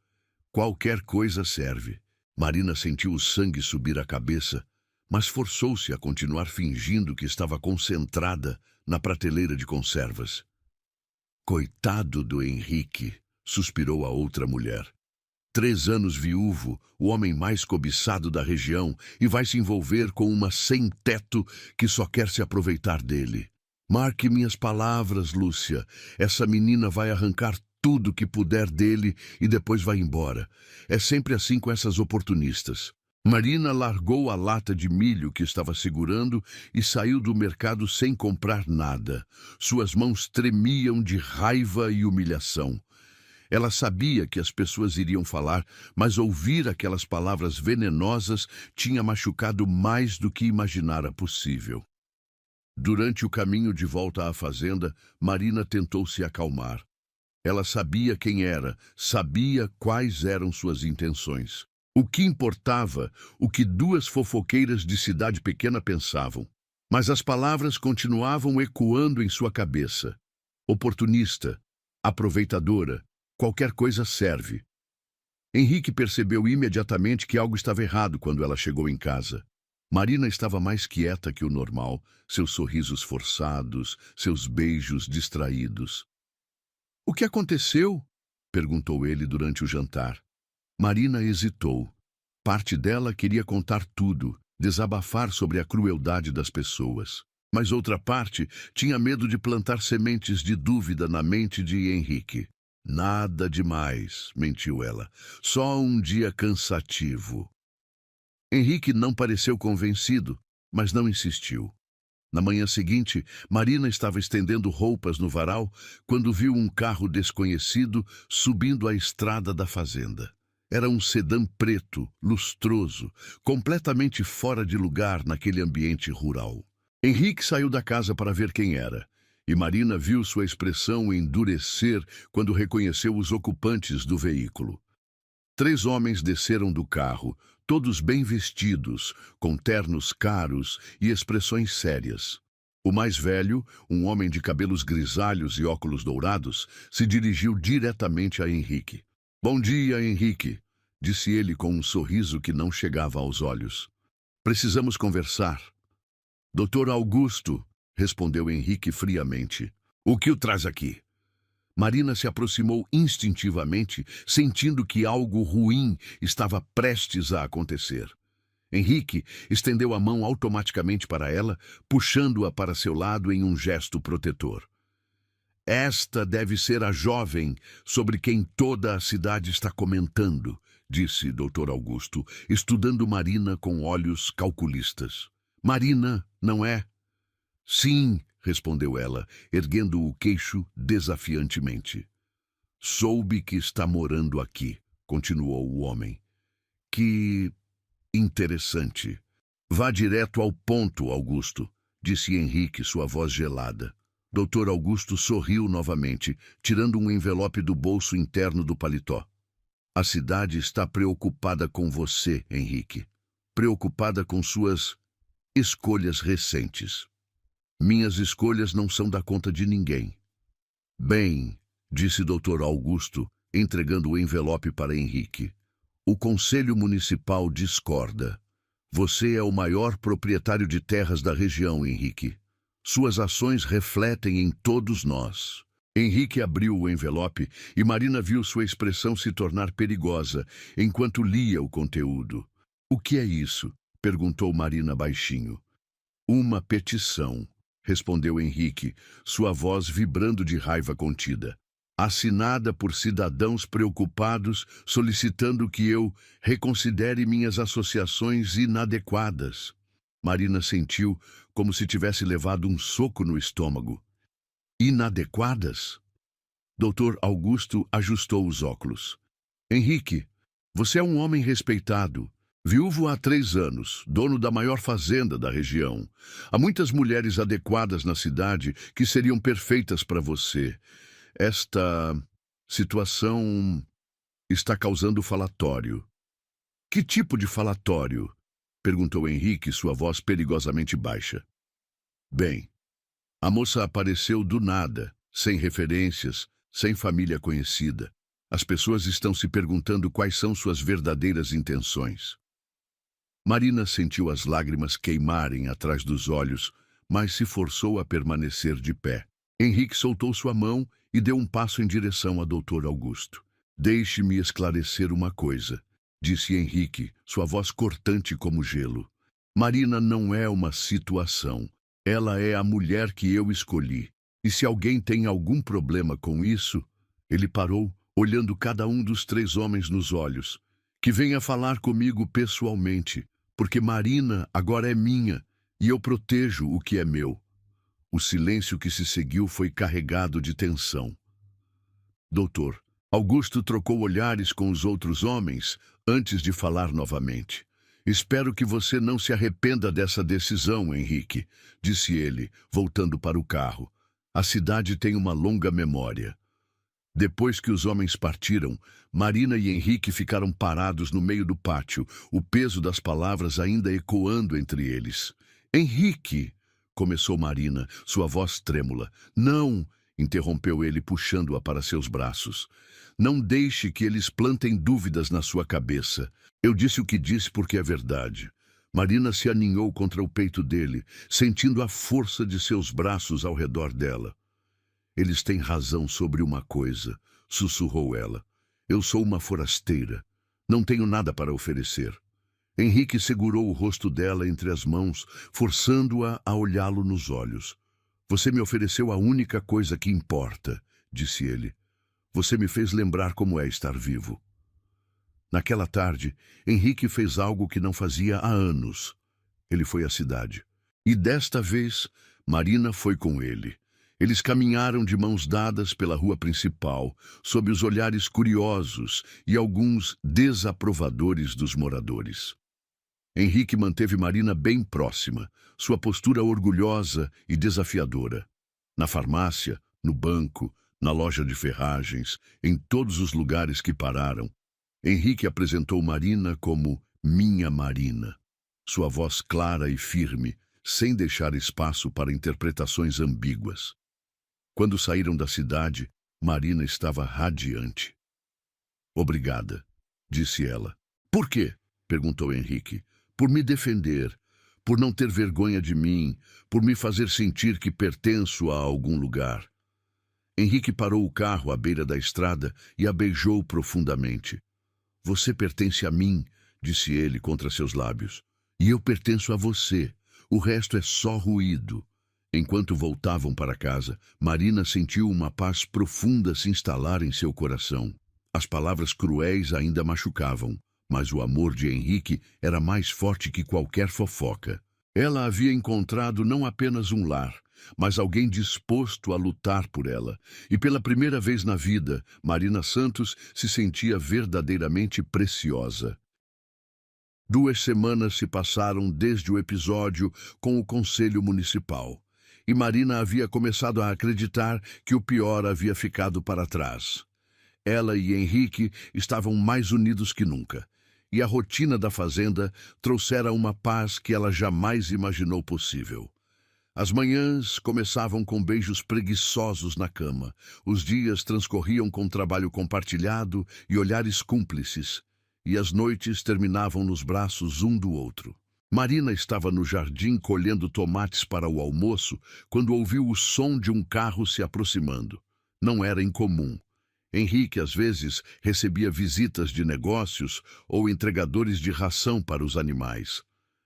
Qualquer coisa serve." Marina sentiu o sangue subir à cabeça, mas forçou-se a continuar fingindo que estava concentrada na prateleira de conservas. "Coitado do Henrique", suspirou a outra mulher. 3 anos viúvo, o homem mais cobiçado da região, e vai se envolver com uma sem-teto que só quer se aproveitar dele. "Marque minhas palavras, Lúcia. Essa menina vai arrancar tudo que puder dele e depois vai embora. É sempre assim com essas oportunistas." Marina largou a lata de milho que estava segurando e saiu do mercado sem comprar nada. Suas mãos tremiam de raiva e humilhação. Ela sabia que as pessoas iriam falar, mas ouvir aquelas palavras venenosas tinha machucado mais do que imaginara possível. Durante o caminho de volta à fazenda, Marina tentou se acalmar. Ela sabia quem era, sabia quais eram suas intenções. O que importava, o que duas fofoqueiras de cidade pequena pensavam. Mas as palavras continuavam ecoando em sua cabeça. Oportunista, aproveitadora, qualquer coisa serve. Henrique percebeu imediatamente que algo estava errado quando ela chegou em casa. Marina estava mais quieta que o normal, seus sorrisos forçados, seus beijos distraídos. "O que aconteceu?" perguntou ele durante o jantar. Marina hesitou. Parte dela queria contar tudo, desabafar sobre a crueldade das pessoas. Mas outra parte tinha medo de plantar sementes de dúvida na mente de Henrique. "Nada demais", mentiu ela. "Só um dia cansativo." Henrique não pareceu convencido, mas não insistiu. Na manhã seguinte, Marina estava estendendo roupas no varal quando viu um carro desconhecido subindo a estrada da fazenda. Era um sedã preto, lustroso, completamente fora de lugar naquele ambiente rural. Henrique saiu da casa para ver quem era, e Marina viu sua expressão endurecer quando reconheceu os ocupantes do veículo. 3 homens desceram do carro, todos bem vestidos, com ternos caros e expressões sérias. O mais velho, um homem de cabelos grisalhos e óculos dourados, se dirigiu diretamente a Henrique. "Bom dia, Henrique", disse ele com um sorriso que não chegava aos olhos. "Precisamos conversar." "Doutor Augusto", respondeu Henrique friamente. "O que o traz aqui?" Marina se aproximou instintivamente, sentindo que algo ruim estava prestes a acontecer. Henrique estendeu a mão automaticamente para ela, puxando-a para seu lado em um gesto protetor. "Esta deve ser a jovem sobre quem toda a cidade está comentando", disse Dr. Augusto, estudando Marina com olhos calculistas. "Marina, não é?" "Sim", respondeu ela, erguendo o queixo desafiantemente. "Soube que está morando aqui", continuou o homem. "Que interessante." "Vá direto ao ponto, Augusto", disse Henrique, sua voz gelada. Dr. Augusto sorriu novamente, tirando um envelope do bolso interno do paletó. A cidade está preocupada com você, Henrique. Preocupada com suas escolhas recentes. Minhas escolhas não são da conta de ninguém. Bem, disse Dr. Augusto, entregando o envelope para Henrique. O Conselho Municipal discorda. Você é o maior proprietário de terras da região, Henrique. Suas ações refletem em todos nós. Henrique abriu o envelope e Marina viu sua expressão se tornar perigosa enquanto lia o conteúdo. O que é isso? Perguntou Marina baixinho. Uma petição, respondeu Henrique, sua voz vibrando de raiva contida. Assinada por cidadãos preocupados, solicitando que eu reconsidere minhas associações inadequadas. Marina sentiu como se tivesse levado um soco no estômago. Inadequadas? Dr. Augusto ajustou os óculos. Henrique, você é um homem respeitado. Viúvo há 3 anos, dono da maior fazenda da região. Há muitas mulheres adequadas na cidade que seriam perfeitas para você. Esta situação está causando falatório. Que tipo de falatório? Perguntou Henrique, sua voz perigosamente baixa. Bem, a moça apareceu do nada, sem referências, sem família conhecida. As pessoas estão se perguntando quais são suas verdadeiras intenções. Marina sentiu as lágrimas queimarem atrás dos olhos, mas se forçou a permanecer de pé. Henrique soltou sua mão e deu um passo em direção a Dr. Augusto. Deixe-me esclarecer uma coisa, disse Henrique, sua voz cortante como gelo. Marina não é uma situação. Ela é a mulher que eu escolhi. E se alguém tem algum problema com isso, ele parou, olhando cada um dos 3 homens nos olhos, que venha falar comigo pessoalmente, porque Marina agora é minha e eu protejo o que é meu. O silêncio que se seguiu foi carregado de tensão. Doutor, Augusto trocou olhares com os outros homens antes de falar novamente. Espero que você não se arrependa dessa decisão, Henrique, disse ele, voltando para o carro. A cidade tem uma longa memória. Depois que os homens partiram, Marina e Henrique ficaram parados no meio do pátio, o peso das palavras ainda ecoando entre eles. Henrique, começou Marina, sua voz trêmula. Não, interrompeu ele, puxando-a para seus braços. Não deixe que eles plantem dúvidas na sua cabeça. Eu disse o que disse porque é verdade. Marina se aninhou contra o peito dele, sentindo a força de seus braços ao redor dela. Eles têm razão sobre uma coisa, sussurrou ela. Eu sou uma forasteira. Não tenho nada para oferecer. Henrique segurou o rosto dela entre as mãos, forçando-a a olhá-lo nos olhos. Você me ofereceu a única coisa que importa, disse ele. Você me fez lembrar como é estar vivo. Naquela tarde, Henrique fez algo que não fazia há anos. Ele foi à cidade. E desta vez, Marina foi com ele. Eles caminharam de mãos dadas pela rua principal, sob os olhares curiosos e alguns desaprovadores dos moradores. Henrique manteve Marina bem próxima, sua postura orgulhosa e desafiadora. Na farmácia, no banco, na loja de ferragens, em todos os lugares que pararam, Henrique apresentou Marina como minha Marina. Sua voz clara e firme, sem deixar espaço para interpretações ambíguas. Quando saíram da cidade, Marina estava radiante. Obrigada, disse ela. Por quê? Perguntou Henrique. Por me defender, por não ter vergonha de mim, por me fazer sentir que pertenço a algum lugar. Henrique parou o carro à beira da estrada e a beijou profundamente. Você pertence a mim, disse ele contra seus lábios. E eu pertenço a você. O resto é só ruído. Enquanto voltavam para casa, Marina sentiu uma paz profunda se instalar em seu coração. As palavras cruéis ainda machucavam, mas o amor de Henrique era mais forte que qualquer fofoca. Ela havia encontrado não apenas um lar, mas alguém disposto a lutar por ela. E pela primeira vez na vida, Marina Santos se sentia verdadeiramente preciosa. 2 semanas se passaram desde o episódio com o Conselho Municipal. E Marina havia começado a acreditar que o pior havia ficado para trás. Ela e Henrique estavam mais unidos que nunca, e a rotina da fazenda trouxera uma paz que ela jamais imaginou possível. As manhãs começavam com beijos preguiçosos na cama, os dias transcorriam com trabalho compartilhado e olhares cúmplices, e as noites terminavam nos braços um do outro. Marina estava no jardim colhendo tomates para o almoço quando ouviu o som de um carro se aproximando. Não era incomum. Henrique, às vezes, recebia visitas de negócios ou entregadores de ração para os animais.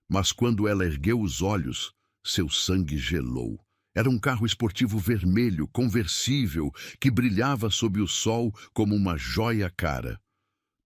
Mas quando ela ergueu os olhos, seu sangue gelou. Era um carro esportivo vermelho, conversível, que brilhava sob o sol como uma jóia cara.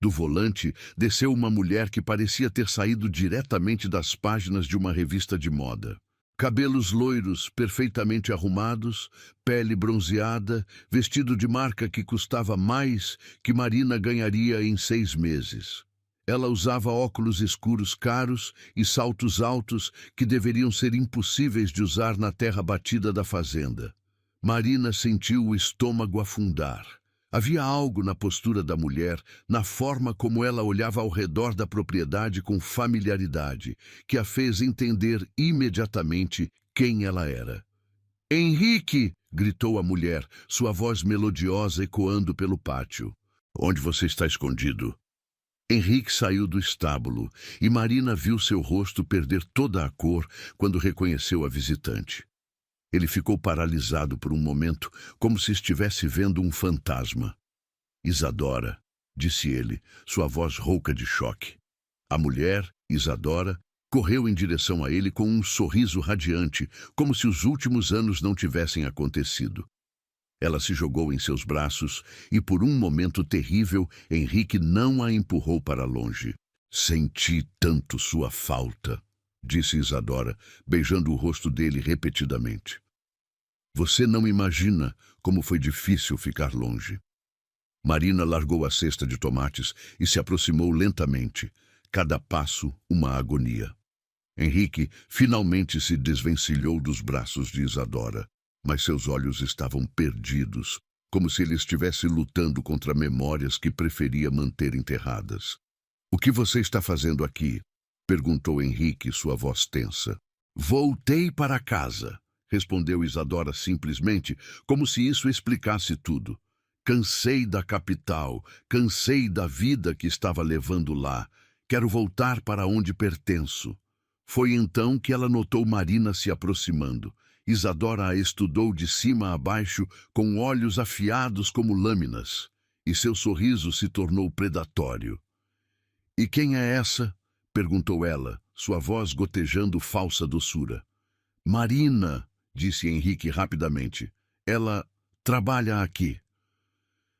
Do volante, desceu uma mulher que parecia ter saído diretamente das páginas de uma revista de moda. Cabelos loiros, perfeitamente arrumados, pele bronzeada, vestido de marca que custava mais que Marina ganharia em 6 meses. Ela usava óculos escuros caros e saltos altos que deveriam ser impossíveis de usar na terra batida da fazenda. Marina sentiu o estômago afundar. Havia algo na postura da mulher, na forma como ela olhava ao redor da propriedade com familiaridade, que a fez entender imediatamente quem ela era. "Henrique!" gritou a mulher, sua voz melodiosa ecoando pelo pátio. "Onde você está escondido?" Henrique saiu do estábulo e Marina viu seu rosto perder toda a cor quando reconheceu a visitante. Ele ficou paralisado por um momento, como se estivesse vendo um fantasma. "Isadora", disse ele, sua voz rouca de choque. A mulher, Isadora, correu em direção a ele com um sorriso radiante, como se os últimos anos não tivessem acontecido. Ela se jogou em seus braços e, por um momento terrível, Henrique não a empurrou para longe. "Senti tanto sua falta", disse Isadora, beijando o rosto dele repetidamente. "Você não imagina como foi difícil ficar longe." Marina largou a cesta de tomates e se aproximou lentamente, cada passo uma agonia. Henrique finalmente se desvencilhou dos braços de Isadora, mas seus olhos estavam perdidos, como se ele estivesse lutando contra memórias que preferia manter enterradas. "O que você está fazendo aqui?" perguntou Henrique, sua voz tensa. "Voltei para casa", respondeu Isadora simplesmente, como se isso explicasse tudo. "Cansei da capital, cansei da vida que estava levando lá. Quero voltar para onde pertenço." Foi então que ela notou Marina se aproximando. Isadora a estudou de cima a baixo, com olhos afiados como lâminas, e seu sorriso se tornou predatório. "E quem é essa?" perguntou ela, sua voz gotejando falsa doçura. "Marina", disse Henrique rapidamente. "Ela trabalha aqui."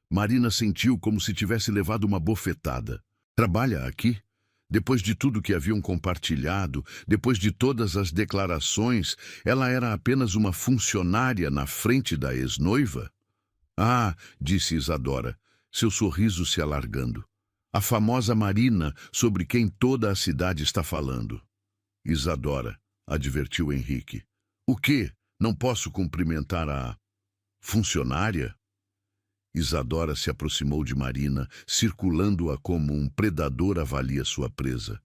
Marina sentiu como se tivesse levado uma bofetada. "Trabalha aqui?" Depois de tudo que haviam compartilhado, depois de todas as declarações, ela era apenas uma funcionária na frente da ex-noiva? "Ah", disse Isadora, seu sorriso se alargando. "A famosa Marina, sobre quem toda a cidade está falando." "Isadora", advertiu Henrique. "O quê? Não posso cumprimentar a funcionária?" Isadora se aproximou de Marina, circulando-a como um predador avalia sua presa.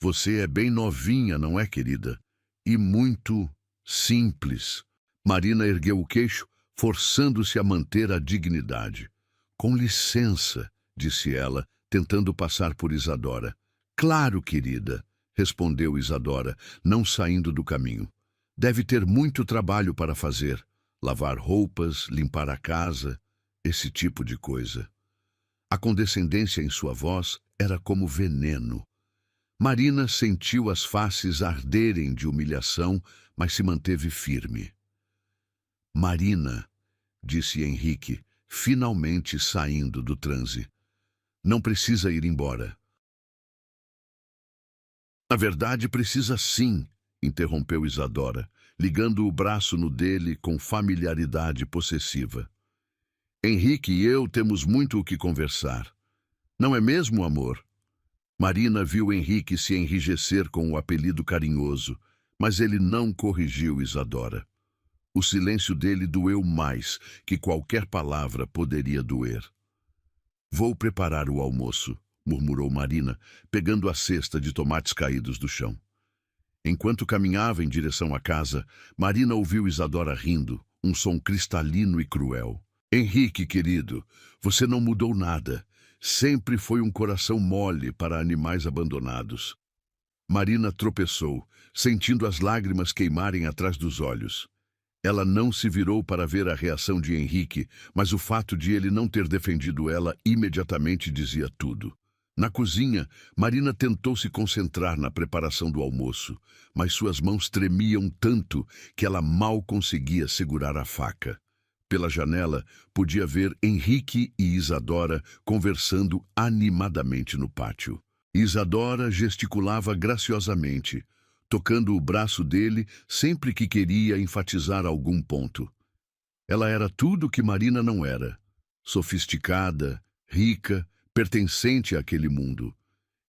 "Você é bem novinha, não é, querida? E muito simples." Marina ergueu o queixo, forçando-se a manter a dignidade. "Com licença", disse ela, tentando passar por Isadora. "Claro, querida", respondeu Isadora, não saindo do caminho. "Deve ter muito trabalho para fazer. Lavar roupas, limpar a casa, esse tipo de coisa." A condescendência em sua voz era como veneno. Marina sentiu as faces arderem de humilhação, mas se manteve firme. "Marina", disse Henrique, finalmente saindo do transe, "não precisa ir embora." "Na verdade, precisa sim", interrompeu Isadora, ligando o braço no dele com familiaridade possessiva. "Henrique e eu temos muito o que conversar. Não é mesmo, amor?" Marina viu Henrique se enrijecer com o apelido carinhoso, mas ele não corrigiu Isadora. O silêncio dele doeu mais que qualquer palavra poderia doer. Vou preparar o almoço, murmurou Marina, pegando a cesta de tomates caídos do chão. Enquanto caminhava em direção à casa, Marina ouviu Isadora rindo, um som cristalino e cruel. Henrique, querido, você não mudou nada. Sempre foi um coração mole para animais abandonados. Marina tropeçou, sentindo as lágrimas queimarem atrás dos olhos. Ela não se virou para ver a reação de Henrique, mas o fato de ele não ter defendido ela imediatamente dizia tudo. Na cozinha, Marina tentou se concentrar na preparação do almoço, mas suas mãos tremiam tanto que ela mal conseguia segurar a faca. Pela janela, podia ver Henrique e Isadora conversando animadamente no pátio. Isadora gesticulava graciosamente, tocando o braço dele sempre que queria enfatizar algum ponto. Ela era tudo o que Marina não era: sofisticada, rica, pertencente àquele mundo.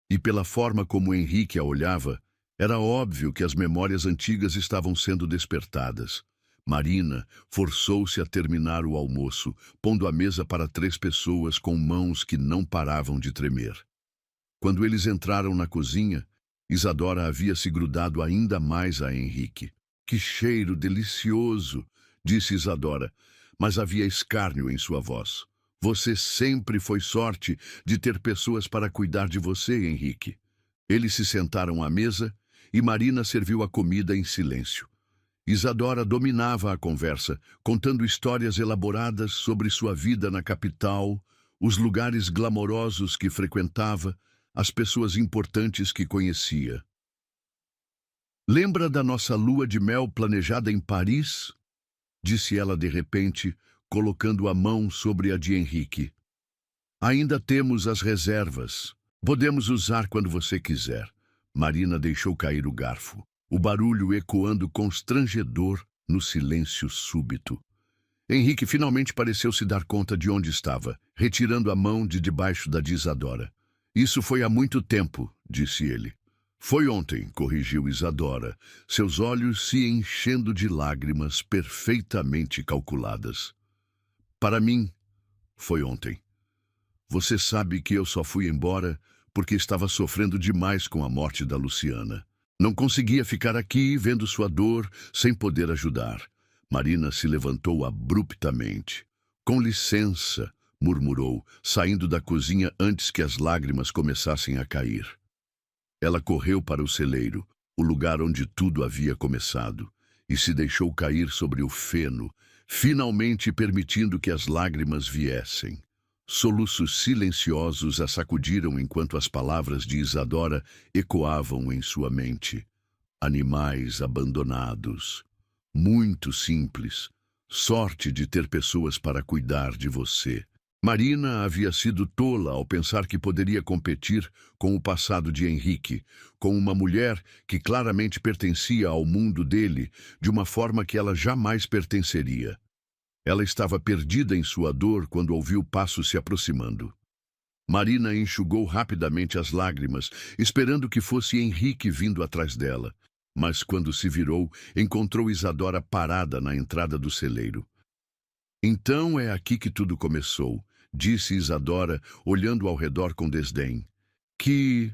E pela forma como Henrique a olhava, era óbvio que as memórias antigas estavam sendo despertadas. Marina forçou-se a terminar o almoço, pondo a mesa para 3 pessoas com mãos que não paravam de tremer. Quando eles entraram na cozinha, Isadora havia se grudado ainda mais a Henrique. Que cheiro delicioso, disse Isadora, mas havia escárnio em sua voz. Você sempre foi sorte de ter pessoas para cuidar de você, Henrique. Eles se sentaram à mesa e Marina serviu a comida em silêncio. Isadora dominava a conversa, contando histórias elaboradas sobre sua vida na capital, os lugares glamourosos que frequentava, as pessoas importantes que conhecia. Lembra da nossa lua de mel planejada em Paris? Disse ela de repente, colocando a mão sobre a de Henrique. Ainda temos as reservas. Podemos usar quando você quiser. Marina deixou cair o garfo, o barulho ecoando constrangedor no silêncio súbito. Henrique finalmente pareceu se dar conta de onde estava, retirando a mão de debaixo da de Isadora. Isso foi há muito tempo, disse ele. Foi ontem, corrigiu Isadora, seus olhos se enchendo de lágrimas perfeitamente calculadas. Para mim, foi ontem. Você sabe que eu só fui embora porque estava sofrendo demais com a morte da Luciana. Não conseguia ficar aqui vendo sua dor sem poder ajudar. Marina se levantou abruptamente. Com licença, murmurou, saindo da cozinha antes que as lágrimas começassem a cair. Ela correu para o celeiro, o lugar onde tudo havia começado, e se deixou cair sobre o feno, finalmente permitindo que as lágrimas viessem. Soluços silenciosos a sacudiram enquanto as palavras de Isadora ecoavam em sua mente. Animais abandonados. Muito simples. Sorte de ter pessoas para cuidar de você. Marina havia sido tola ao pensar que poderia competir com o passado de Henrique, com uma mulher que claramente pertencia ao mundo dele de uma forma que ela jamais pertenceria. Ela estava perdida em sua dor quando ouviu passos se aproximando. Marina enxugou rapidamente as lágrimas, esperando que fosse Henrique vindo atrás dela. Mas quando se virou, encontrou Isadora parada na entrada do celeiro. Então é aqui que tudo começou, disse Isadora, olhando ao redor com desdém. Que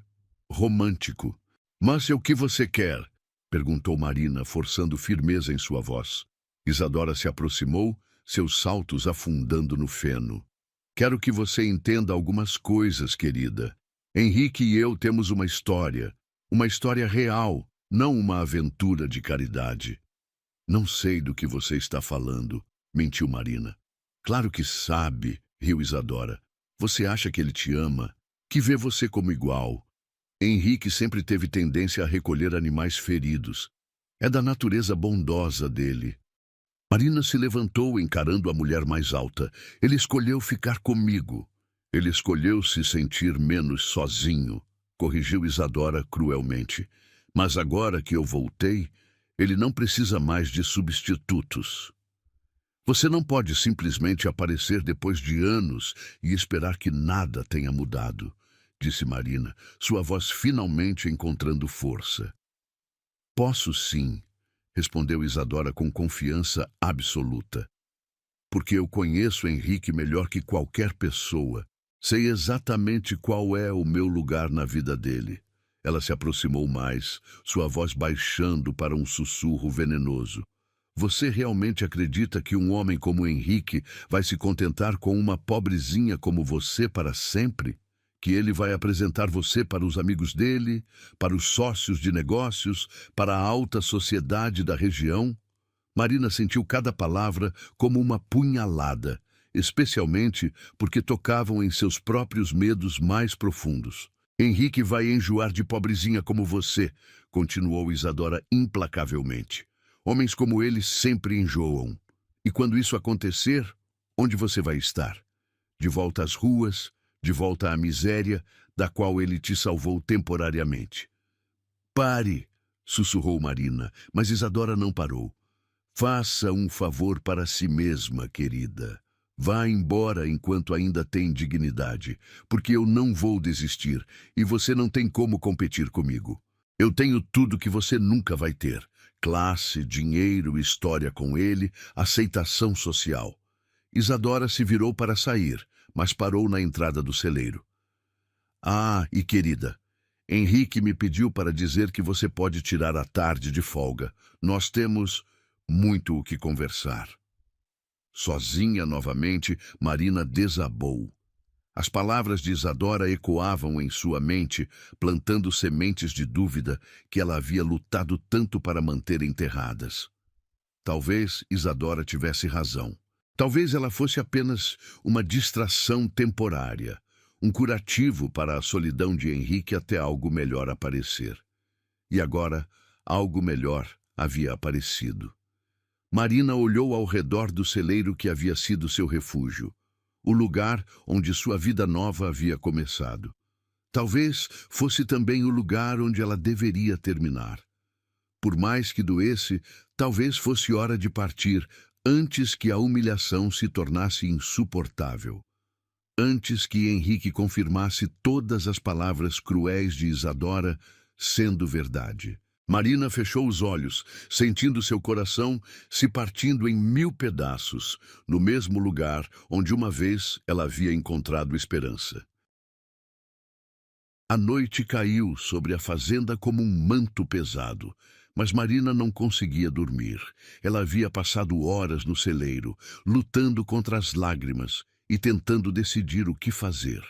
romântico. Mas é o que você quer? Perguntou Marina, forçando firmeza em sua voz. Isadora se aproximou, seus saltos afundando no feno. Quero que você entenda algumas coisas, querida. Henrique e eu temos uma história real, não uma aventura de caridade. Não sei do que você está falando, mentiu Marina. Claro que sabe, riu Isadora. Você acha que ele te ama, que vê você como igual. Henrique sempre teve tendência a recolher animais feridos. É da natureza bondosa dele. Marina se levantou encarando a mulher mais alta. Ele escolheu ficar comigo. Ele escolheu se sentir menos sozinho, corrigiu Isadora cruelmente. Mas agora que eu voltei, ele não precisa mais de substitutos. Você não pode simplesmente aparecer depois de anos e esperar que nada tenha mudado, disse Marina, sua voz finalmente encontrando força. Posso sim, respondeu Isadora com confiança absoluta. Porque eu conheço Henrique melhor que qualquer pessoa Sei exatamente qual é o meu lugar na vida dele. Ela se aproximou mais, sua voz baixando para um sussurro venenoso. Você realmente acredita que um homem como Henrique vai se contentar com uma pobrezinha como você para sempre? Que ele vai apresentar você para os amigos dele, para os sócios de negócios, para a alta sociedade da região? Marina sentiu cada palavra como uma punhalada, especialmente porque tocavam em seus próprios medos mais profundos. Henrique vai enjoar de pobrezinha como você, continuou Isadora implacavelmente. Homens como ele sempre enjoam. E quando isso acontecer, onde você vai estar? De volta às ruas, de volta à miséria, da qual ele te salvou temporariamente. Pare, sussurrou Marina, mas Isadora não parou. Faça um favor para si mesma, querida. Vá embora enquanto ainda tem dignidade, porque eu não vou desistir e você não tem como competir comigo. Eu tenho tudo que você nunca vai ter: classe, dinheiro, história com ele, aceitação social. Isadora se virou para sair, mas parou na entrada do celeiro. Ah, e querida, Henrique me pediu para dizer que você pode tirar a tarde de folga. Nós temos muito o que conversar. Sozinha novamente, Marina desabou. As palavras de Isadora ecoavam em sua mente, plantando sementes de dúvida que ela havia lutado tanto para manter enterradas. Talvez Isadora tivesse razão. Talvez ela fosse apenas uma distração temporária, um curativo para a solidão de Henrique até algo melhor aparecer. E agora, algo melhor havia aparecido. Marina olhou ao redor do celeiro que havia sido seu refúgio, o lugar onde sua vida nova havia começado. Talvez fosse também o lugar onde ela deveria terminar. Por mais que doesse, talvez fosse hora de partir antes que a humilhação se tornasse insuportável. Antes que Henrique confirmasse todas as palavras cruéis de Isadora sendo verdade. Marina fechou os olhos, sentindo seu coração se partindo em 1000 pedaços, no mesmo lugar onde uma vez ela havia encontrado esperança. A noite caiu sobre a fazenda como um manto pesado, mas Marina não conseguia dormir. Ela havia passado horas no celeiro, lutando contra as lágrimas e tentando decidir o que fazer.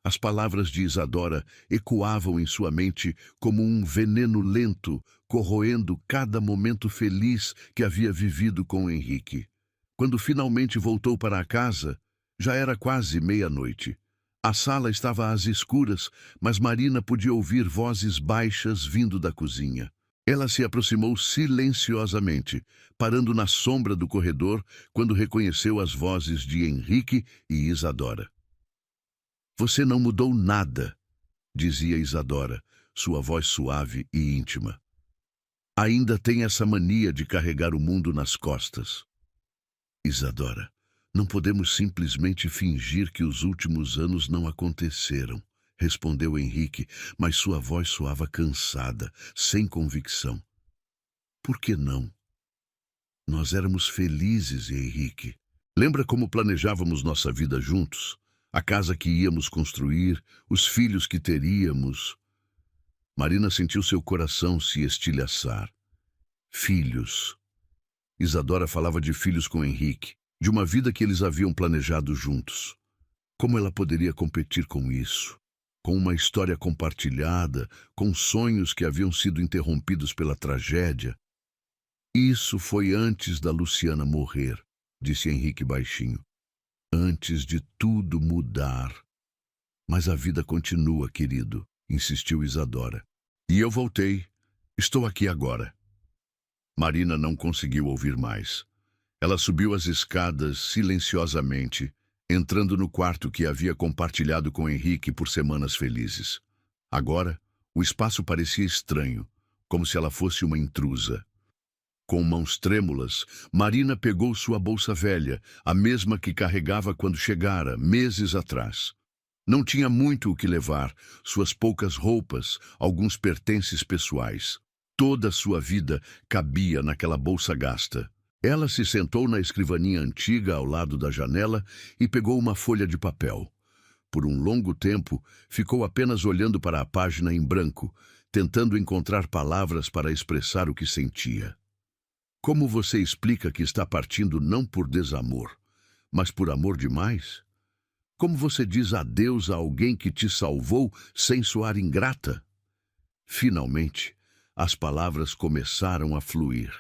As palavras de Isadora ecoavam em sua mente como um veneno lento, corroendo cada momento feliz que havia vivido com Henrique. Quando finalmente voltou para a casa, já era quase meia-noite. A sala estava às escuras, mas Marina podia ouvir vozes baixas vindo da cozinha. Ela se aproximou silenciosamente, parando na sombra do corredor quando reconheceu as vozes de Henrique e Isadora. Você não mudou nada, dizia Isadora, sua voz suave e íntima. Ainda tem essa mania de carregar o mundo nas costas. Isadora, não podemos simplesmente fingir que os últimos anos não aconteceram, respondeu Henrique, mas sua voz soava cansada, sem convicção. Por que não? Nós éramos felizes, Henrique. Lembra como planejávamos nossa vida juntos? A casa que íamos construir, os filhos que teríamos. Marina sentiu seu coração se estilhaçar. Filhos. Isadora falava de filhos com Henrique, de uma vida que eles haviam planejado juntos. Como ela poderia competir com isso? Com uma história compartilhada, com sonhos que haviam sido interrompidos pela tragédia. Isso foi antes da Luciana morrer, disse Henrique baixinho. Antes de tudo mudar. Mas a vida continua, querido, insistiu Isadora. E eu voltei. Estou aqui agora. Marina não conseguiu ouvir mais. Ela subiu as escadas silenciosamente, entrando no quarto que havia compartilhado com Henrique por semanas felizes. Agora, o espaço parecia estranho, como se ela fosse uma intrusa. Com mãos trêmulas, Marina pegou sua bolsa velha, a mesma que carregava quando chegara, meses atrás. Não tinha muito o que levar, suas poucas roupas, alguns pertences pessoais. Toda a sua vida cabia naquela bolsa gasta. Ela se sentou na escrivaninha antiga ao lado da janela e pegou uma folha de papel. Por um longo tempo, ficou apenas olhando para a página em branco, tentando encontrar palavras para expressar o que sentia. Como você explica que está partindo não por desamor, mas por amor demais? Como você diz adeus a alguém que te salvou sem soar ingrata? Finalmente, as palavras começaram a fluir.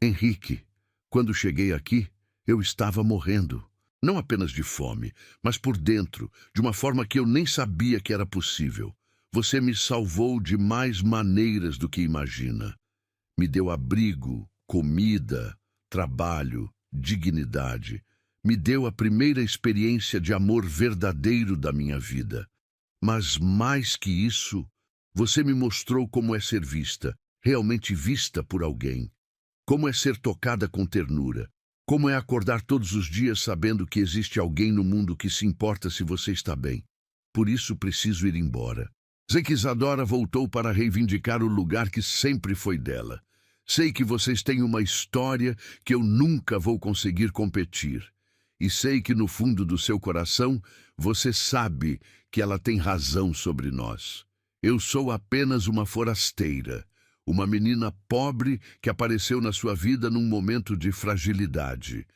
Henrique, quando cheguei aqui, eu estava morrendo. Não apenas de fome, mas por dentro, de uma forma que eu nem sabia que era possível. Você me salvou de mais maneiras do que imagina. Me deu abrigo, comida, trabalho, dignidade. Me deu a primeira experiência de amor verdadeiro da minha vida. Mas mais que isso, você me mostrou como é ser vista, realmente vista por alguém. Como é ser tocada com ternura. Como é acordar todos os dias sabendo que existe alguém no mundo que se importa se você está bem. Por isso preciso ir embora. Sei que Isadora voltou para reivindicar o lugar que sempre foi dela. Sei que vocês têm uma história que eu nunca vou conseguir competir. E sei que no fundo do seu coração, você sabe que ela tem razão sobre nós. Eu sou apenas uma forasteira, uma menina pobre que apareceu na sua vida num momento de fragilidade.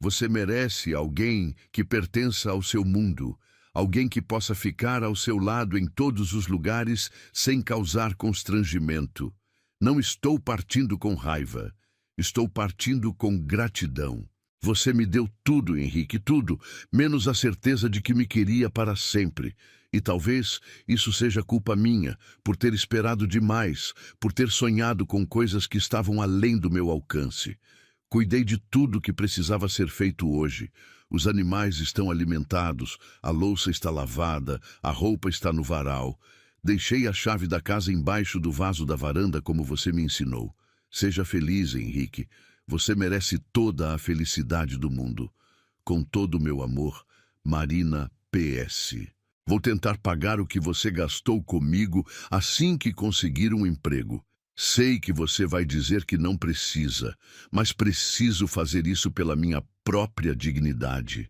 Você merece alguém que pertença ao seu mundo, alguém que possa ficar ao seu lado em todos os lugares sem causar constrangimento. Não estou partindo com raiva, estou partindo com gratidão. Você me deu tudo, Henrique, tudo, menos a certeza de que me queria para sempre. E talvez isso seja culpa minha, por ter esperado demais, por ter sonhado com coisas que estavam além do meu alcance. Cuidei de tudo que precisava ser feito hoje. Os animais estão alimentados, a louça está lavada, a roupa está no varal. Deixei a chave da casa embaixo do vaso da varanda como você me ensinou. Seja feliz, Henrique. Você merece toda a felicidade do mundo. Com todo o meu amor, Marina PS. Vou tentar pagar o que você gastou comigo assim que conseguir um emprego. Sei que você vai dizer que não precisa, mas preciso fazer isso pela minha própria dignidade.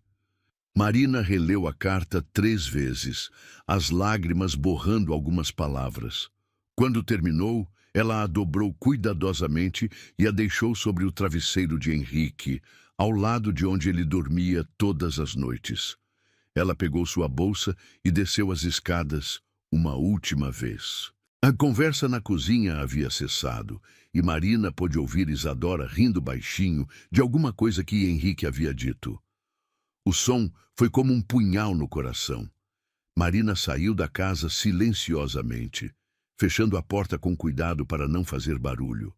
Marina releu a carta 3 vezes, as lágrimas borrando algumas palavras. Quando terminou, ela a dobrou cuidadosamente e a deixou sobre o travesseiro de Henrique, ao lado de onde ele dormia todas as noites. Ela pegou sua bolsa e desceu as escadas uma última vez. A conversa na cozinha havia cessado e Marina pôde ouvir Isadora rindo baixinho de alguma coisa que Henrique havia dito. O som foi como um punhal no coração. Marina saiu da casa silenciosamente, fechando a porta com cuidado para não fazer barulho.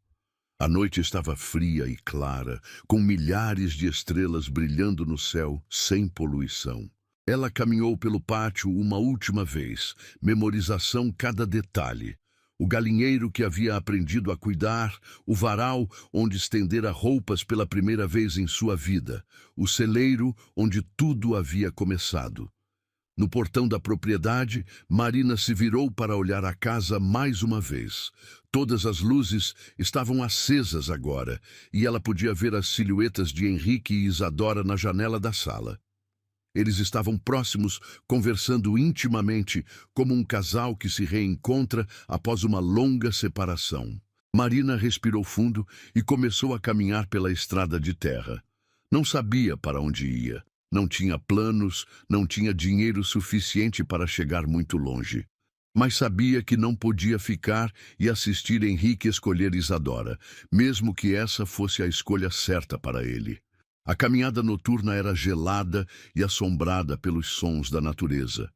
A noite estava fria e clara, com milhares de estrelas brilhando no céu, sem poluição. Ela caminhou pelo pátio uma última vez, memorização cada detalhe. O galinheiro que havia aprendido a cuidar, o varal onde estendera roupas pela primeira vez em sua vida, o celeiro onde tudo havia começado. No portão da propriedade, Marina se virou para olhar a casa mais uma vez. Todas as luzes estavam acesas agora, e ela podia ver as silhuetas de Henrique e Isadora na janela da sala. Eles estavam próximos, conversando intimamente, como um casal que se reencontra após uma longa separação. Marina respirou fundo e começou a caminhar pela estrada de terra. Não sabia para onde ia. Não tinha planos, não tinha dinheiro suficiente para chegar muito longe. Mas sabia que não podia ficar e assistir Henrique escolher Isadora, mesmo que essa fosse a escolha certa para ele. A caminhada noturna era gelada e assombrada pelos sons da natureza.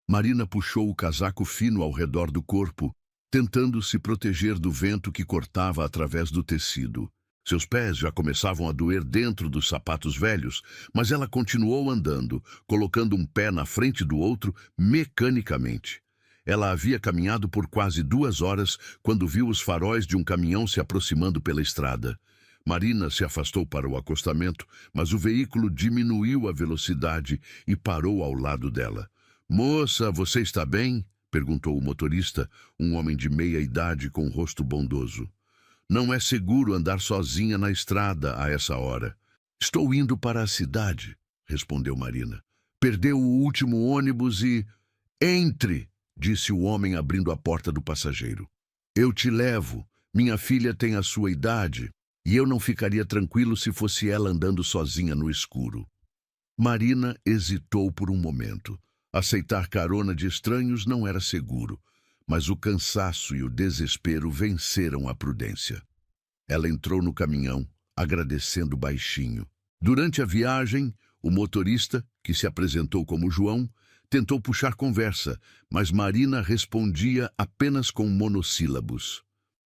Marina puxou o casaco fino ao redor do corpo, tentando se proteger do vento que cortava através do tecido. Seus pés já começavam a doer dentro dos sapatos velhos, mas ela continuou andando, colocando um pé na frente do outro mecanicamente. Ela havia caminhado por quase 2 horas quando viu os faróis de um caminhão se aproximando pela estrada. Marina se afastou para o acostamento, mas o veículo diminuiu a velocidade e parou ao lado dela. "Moça, você está bem?" perguntou o motorista, um homem de meia idade com um rosto bondoso. "Não é seguro andar sozinha na estrada a essa hora." "Estou indo para a cidade", respondeu Marina. Perdeu o último ônibus e... Entre, disse o homem abrindo a porta do passageiro. Eu te levo. Minha filha tem a sua idade e eu não ficaria tranquilo se fosse ela andando sozinha no escuro. Marina hesitou por um momento. Aceitar carona de estranhos não era seguro, mas o cansaço e o desespero venceram a prudência. Ela entrou no caminhão, agradecendo baixinho. Durante a viagem, o motorista, que se apresentou como João, tentou puxar conversa, mas Marina respondia apenas com monossílabos.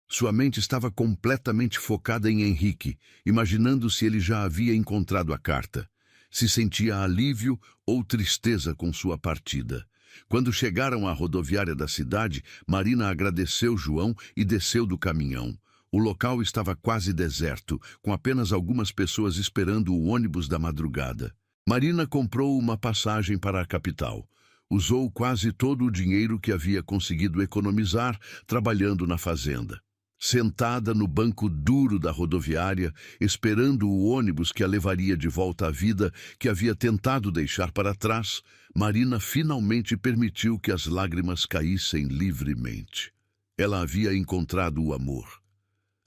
Sua mente estava completamente focada em Henrique, imaginando se ele já havia encontrado a carta. Se sentia alívio ou tristeza com sua partida. Quando chegaram à rodoviária da cidade, Marina agradeceu João e desceu do caminhão. O local estava quase deserto, com apenas algumas pessoas esperando o ônibus da madrugada. Marina comprou uma passagem para a capital. Usou quase todo o dinheiro que havia conseguido economizar trabalhando na fazenda. Sentada no banco duro da rodoviária, esperando o ônibus que a levaria de volta à vida que havia tentado deixar para trás, Marina finalmente permitiu que as lágrimas caíssem livremente. Ela havia encontrado o amor.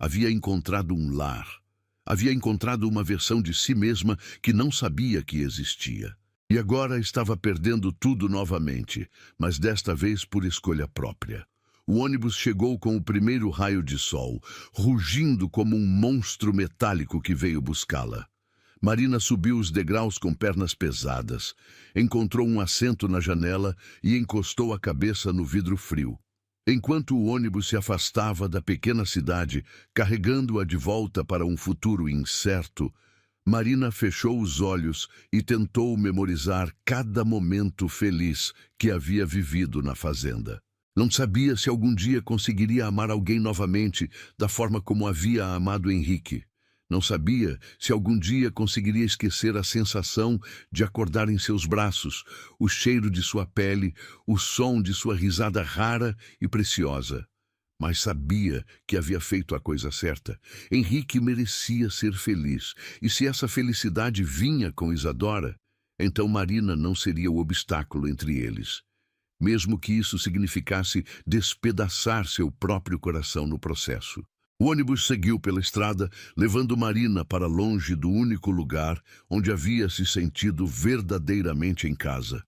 Havia encontrado um lar. Havia encontrado uma versão de si mesma que não sabia que existia. E agora estava perdendo tudo novamente, mas desta vez por escolha própria. O ônibus chegou com o primeiro raio de sol, rugindo como um monstro metálico que veio buscá-la. Marina subiu os degraus com pernas pesadas, encontrou um assento na janela e encostou a cabeça no vidro frio. Enquanto o ônibus se afastava da pequena cidade, carregando-a de volta para um futuro incerto, Marina fechou os olhos e tentou memorizar cada momento feliz que havia vivido na fazenda. Não sabia se algum dia conseguiria amar alguém novamente da forma como havia amado Henrique. Não sabia se algum dia conseguiria esquecer a sensação de acordar em seus braços, o cheiro de sua pele, o som de sua risada rara e preciosa. Mas sabia que havia feito a coisa certa. Henrique merecia ser feliz, e se essa felicidade vinha com Isadora, então Marina não seria o obstáculo entre eles. Mesmo que isso significasse despedaçar seu próprio coração no processo. O ônibus seguiu pela estrada, levando Marina para longe do único lugar onde havia se sentido verdadeiramente em casa.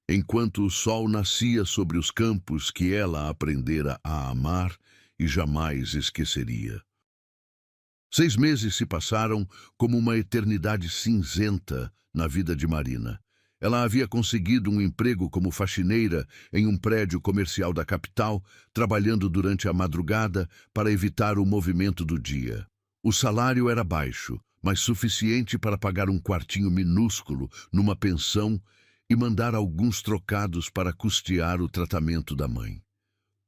Enquanto o sol nascia sobre os campos que ela aprendera a amar e jamais esqueceria. 6 meses se passaram como uma eternidade cinzenta na vida de Marina. Ela havia conseguido um emprego como faxineira em um prédio comercial da capital, trabalhando durante a madrugada para evitar o movimento do dia. O salário era baixo, mas suficiente para pagar um quartinho minúsculo numa pensão e mandar alguns trocados para custear o tratamento da mãe.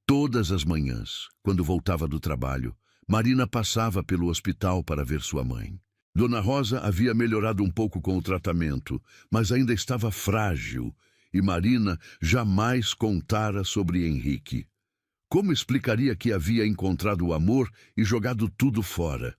Todas as manhãs, quando voltava do trabalho, Marina passava pelo hospital para ver sua mãe. Dona Rosa havia melhorado um pouco com o tratamento, mas ainda estava frágil, e Marina jamais contara sobre Henrique. Como explicaria que havia encontrado o amor e jogado tudo fora?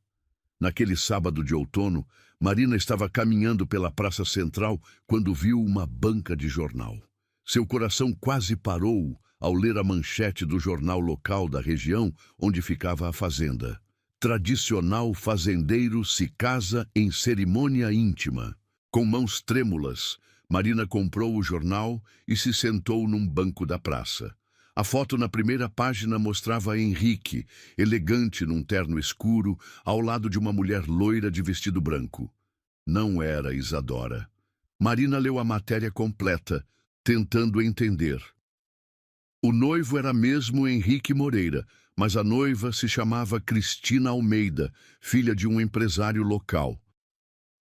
Naquele sábado de outono, Marina estava caminhando pela praça central quando viu uma banca de jornal. Seu coração quase parou ao ler a manchete do jornal local da região onde ficava a fazenda. Tradicional fazendeiro se casa em cerimônia íntima. Com mãos trêmulas, Marina comprou o jornal e se sentou num banco da praça. A foto na primeira página mostrava Henrique, elegante num terno escuro, ao lado de uma mulher loira de vestido branco. Não era Isadora. Marina leu a matéria completa, tentando entender. O noivo era mesmo Henrique Moreira, mas a noiva se chamava Cristina Almeida, filha de um empresário local.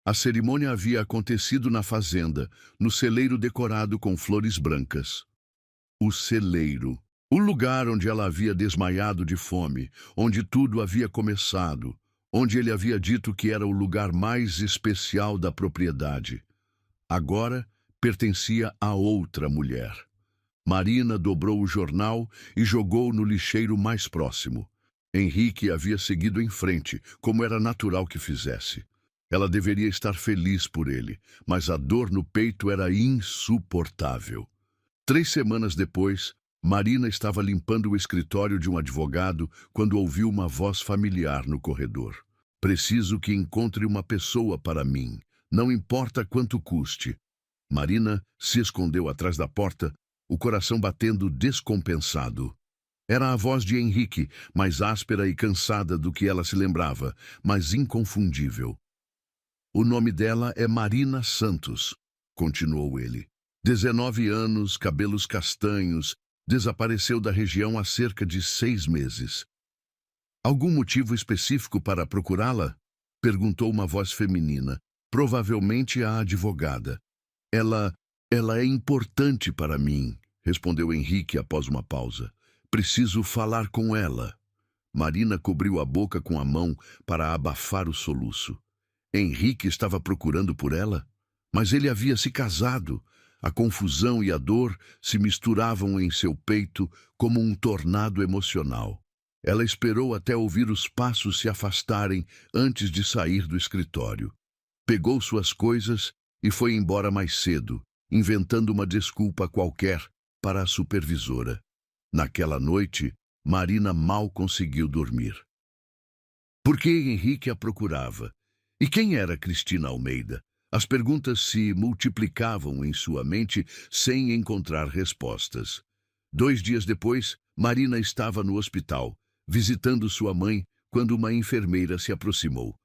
A cerimônia havia acontecido na fazenda, no celeiro decorado com flores brancas. O celeiro. O lugar onde ela havia desmaiado de fome, onde tudo havia começado, onde ele havia dito que era o lugar mais especial da propriedade. Agora pertencia a outra mulher. Marina dobrou o jornal e jogou no lixeiro mais próximo. Henrique havia seguido em frente, como era natural que fizesse. Ela deveria estar feliz por ele, mas a dor no peito era insuportável. 3 semanas depois, Marina estava limpando o escritório de um advogado quando ouviu uma voz familiar no corredor. Preciso que encontre uma pessoa para mim, não importa quanto custe. Marina se escondeu atrás da porta, o coração batendo descompensado. Era a voz de Henrique, mais áspera e cansada do que ela se lembrava, mas inconfundível. O nome dela é Marina Santos, continuou ele. 19 anos, cabelos castanhos, desapareceu da região há cerca de 6 meses. Algum motivo específico para procurá-la? Perguntou uma voz feminina, provavelmente a advogada. Ela é importante para mim, respondeu Henrique após uma pausa. Preciso falar com ela. Marina cobriu a boca com a mão para abafar o soluço. Henrique estava procurando por ela? Mas ele havia se casado. A confusão e a dor se misturavam em seu peito como um tornado emocional. Ela esperou até ouvir os passos se afastarem antes de sair do escritório. Pegou suas coisas e foi embora mais cedo, inventando uma desculpa qualquer para a supervisora. Naquela noite, Marina mal conseguiu dormir. Por que Henrique a procurava? E quem era Cristina Almeida? As perguntas se multiplicavam em sua mente sem encontrar respostas. 2 dias depois, Marina estava no hospital, visitando sua mãe, quando uma enfermeira se aproximou.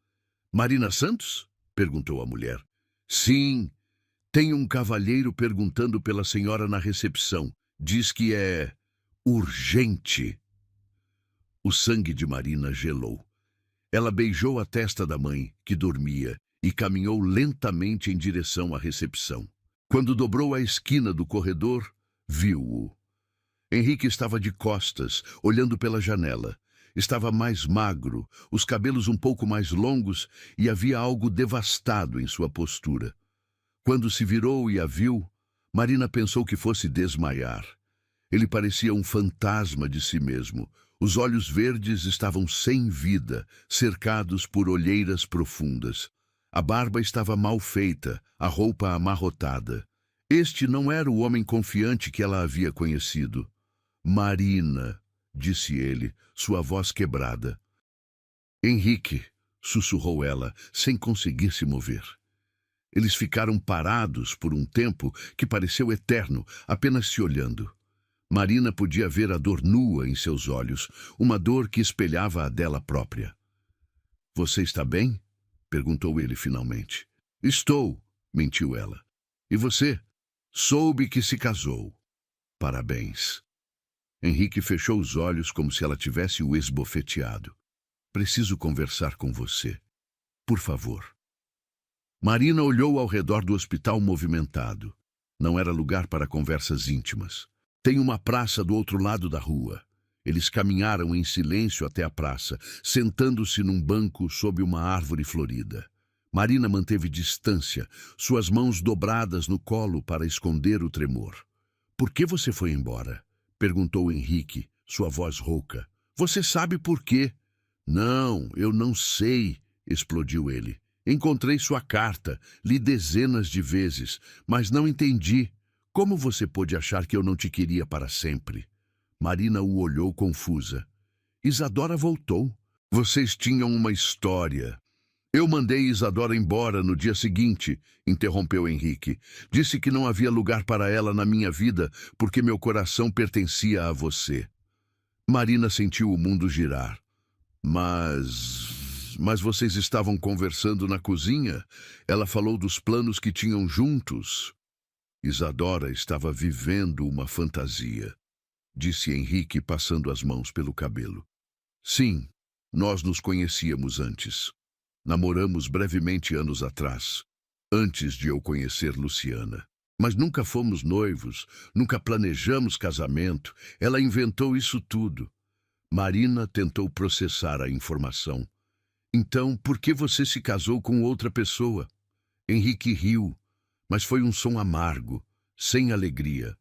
Marina Santos? Perguntou a mulher. Sim, tem um cavalheiro perguntando pela senhora na recepção. Diz que é urgente. O sangue de Marina gelou. Ela beijou a testa da mãe, que dormia, e caminhou lentamente em direção à recepção. Quando dobrou a esquina do corredor, viu-o. Henrique estava de costas, olhando pela janela. Estava mais magro, os cabelos um pouco mais longos e havia algo devastado em sua postura. Quando se virou e a viu, Marina pensou que fosse desmaiar. Ele parecia um fantasma de si mesmo. Os olhos verdes estavam sem vida, cercados por olheiras profundas. A barba estava mal feita, a roupa amarrotada. Este não era o homem confiante que ela havia conhecido. Marina, disse ele, sua voz quebrada. Henrique, sussurrou ela, sem conseguir se mover. Eles ficaram parados por um tempo que pareceu eterno, apenas se olhando. Marina podia ver a dor nua em seus olhos, uma dor que espelhava a dela própria. Você está bem? Perguntou ele finalmente. Estou, mentiu ela. E você? Soube que se casou. Parabéns. Henrique fechou os olhos como se ela tivesse o esbofeteado. Preciso conversar com você. Por favor. Marina olhou ao redor do hospital movimentado. Não era lugar para conversas íntimas. Tem uma praça do outro lado da rua. Eles caminharam em silêncio até a praça, sentando-se num banco sob uma árvore florida. Marina manteve distância, suas mãos dobradas no colo para esconder o tremor. Por que você foi embora? Perguntou Henrique, sua voz rouca. Você sabe por quê? Não, eu não sei, explodiu ele. Encontrei sua carta, li dezenas de vezes, mas não entendi. Como você pôde achar que eu não te queria para sempre? Marina o olhou confusa. Isadora voltou. Vocês tinham uma história. Eu mandei Isadora embora no dia seguinte, interrompeu Henrique. Disse que não havia lugar para ela na minha vida porque meu coração pertencia a você. Marina sentiu o mundo girar. Mas vocês estavam conversando na cozinha? Ela falou dos planos que tinham juntos. Isadora estava vivendo uma fantasia, disse Henrique passando as mãos pelo cabelo. Sim, nós nos conhecíamos antes. Namoramos brevemente anos atrás, antes de eu conhecer Luciana. Mas nunca fomos noivos, nunca planejamos casamento. Ela inventou isso tudo. Marina tentou processar a informação. Então, por que você se casou com outra pessoa? Henrique riu, mas foi um som amargo, sem alegria.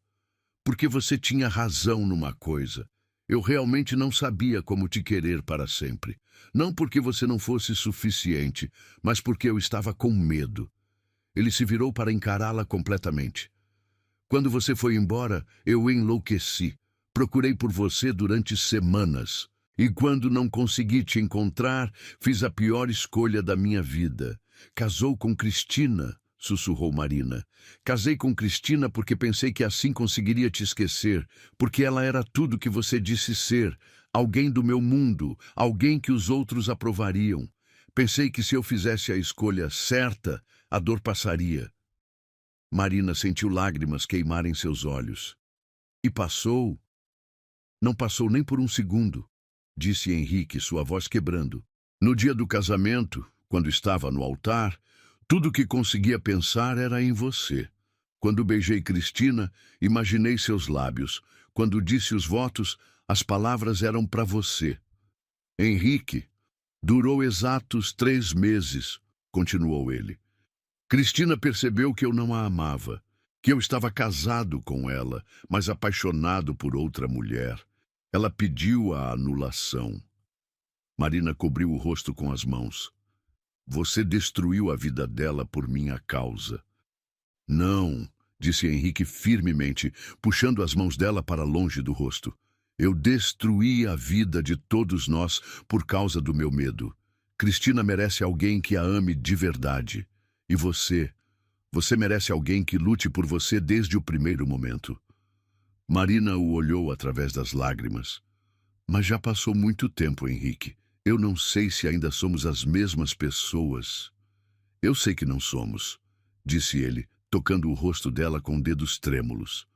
Porque você tinha razão numa coisa. Eu realmente não sabia como te querer para sempre. Não porque você não fosse suficiente, mas porque eu estava com medo. Ele se virou para encará-la completamente. Quando você foi embora, eu enlouqueci. Procurei por você durante semanas. E quando não consegui te encontrar, fiz a pior escolha da minha vida. Casou com Cristina, sussurrou Marina. Casei com Cristina porque pensei que assim conseguiria te esquecer, porque ela era tudo que você disse ser, alguém do meu mundo, alguém que os outros aprovariam. Pensei que se eu fizesse a escolha certa, a dor passaria. Marina sentiu lágrimas queimarem seus olhos. E passou. Não passou nem por um segundo, disse Henrique, sua voz quebrando. No dia do casamento, quando estava no altar, tudo que conseguia pensar era em você. Quando beijei Cristina, imaginei seus lábios. Quando disse os votos, as palavras eram para você. Henrique, durou exatos 3 meses, continuou ele. Cristina percebeu que eu não a amava, que eu estava casado com ela, mas apaixonado por outra mulher. Ela pediu a anulação. Marina cobriu o rosto com as mãos. Você destruiu a vida dela por minha causa. Não, disse Henrique firmemente, puxando as mãos dela para longe do rosto. Eu destruí a vida de todos nós por causa do meu medo. Cristina merece alguém que a ame de verdade. E você merece alguém que lute por você desde o primeiro momento. Marina o olhou através das lágrimas. Mas já passou muito tempo, Henrique. Eu não sei se ainda somos as mesmas pessoas. Eu sei que não somos, disse ele, tocando o rosto dela com dedos trêmulos.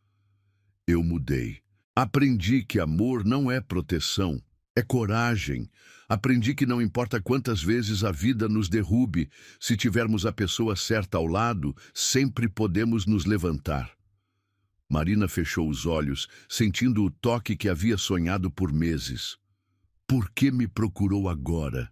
Eu mudei. Aprendi que amor não é proteção, é coragem. Aprendi que não importa quantas vezes a vida nos derrube, se tivermos a pessoa certa ao lado, sempre podemos nos levantar. Marina fechou os olhos, sentindo o toque que havia sonhado por meses. Por que me procurou agora?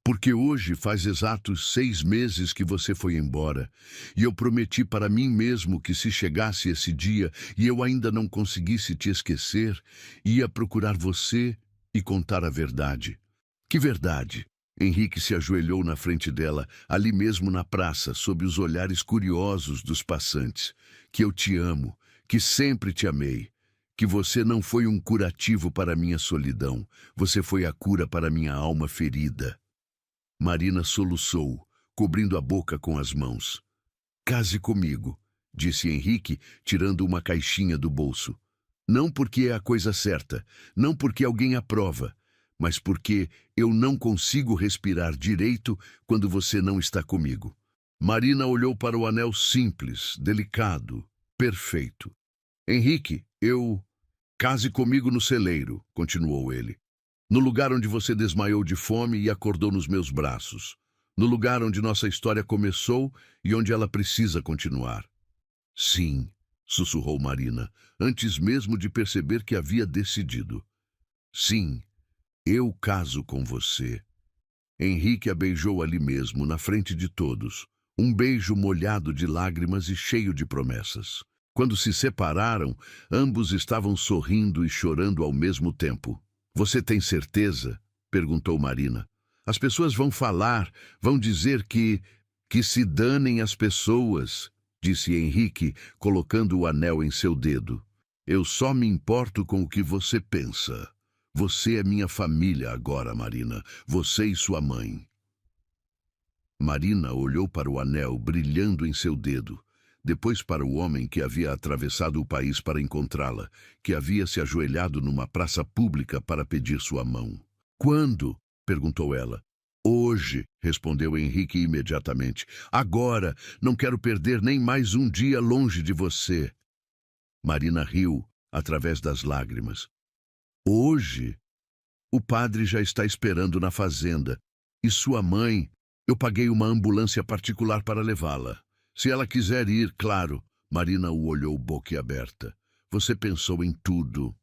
Porque hoje faz exatos 6 meses que você foi embora, e eu prometi para mim mesmo que se chegasse esse dia e eu ainda não conseguisse te esquecer, ia procurar você e contar a verdade. Que verdade? Henrique se ajoelhou na frente dela, ali mesmo na praça, sob os olhares curiosos dos passantes. Que eu te amo, que sempre te amei, que você não foi um curativo para minha solidão, você foi a cura para minha alma ferida. Marina soluçou, cobrindo a boca com as mãos. Case comigo, disse Henrique, tirando uma caixinha do bolso. Não porque é a coisa certa, não porque alguém aprova, mas porque eu não consigo respirar direito quando você não está comigo. Marina olhou para o anel simples, delicado, perfeito. Henrique, case comigo no celeiro, continuou ele. No lugar onde você desmaiou de fome e acordou nos meus braços. No lugar onde nossa história começou e onde ela precisa continuar. Sim, sussurrou Marina, antes mesmo de perceber que havia decidido. Sim, eu caso com você. Henrique a beijou ali mesmo, na frente de todos. Um beijo molhado de lágrimas e cheio de promessas. Quando se separaram, ambos estavam sorrindo e chorando ao mesmo tempo. Você tem certeza? Perguntou Marina. As pessoas vão falar, vão dizer que se danem as pessoas, disse Henrique, colocando o anel em seu dedo. Eu só me importo com o que você pensa. Você é minha família agora, Marina. Você e sua mãe. Marina olhou para o anel brilhando em seu dedo, depois para o homem que havia atravessado o país para encontrá-la, que havia se ajoelhado numa praça pública para pedir sua mão. Quando? Perguntou ela. Hoje, respondeu Henrique imediatamente. Agora, não quero perder nem mais um dia longe de você. Marina riu, através das lágrimas. Hoje? O padre já está esperando na fazenda. E sua mãe? Eu paguei uma ambulância particular para levá-la. Se ela quiser ir, claro. Marina o olhou boquiaberta. Você pensou em tudo.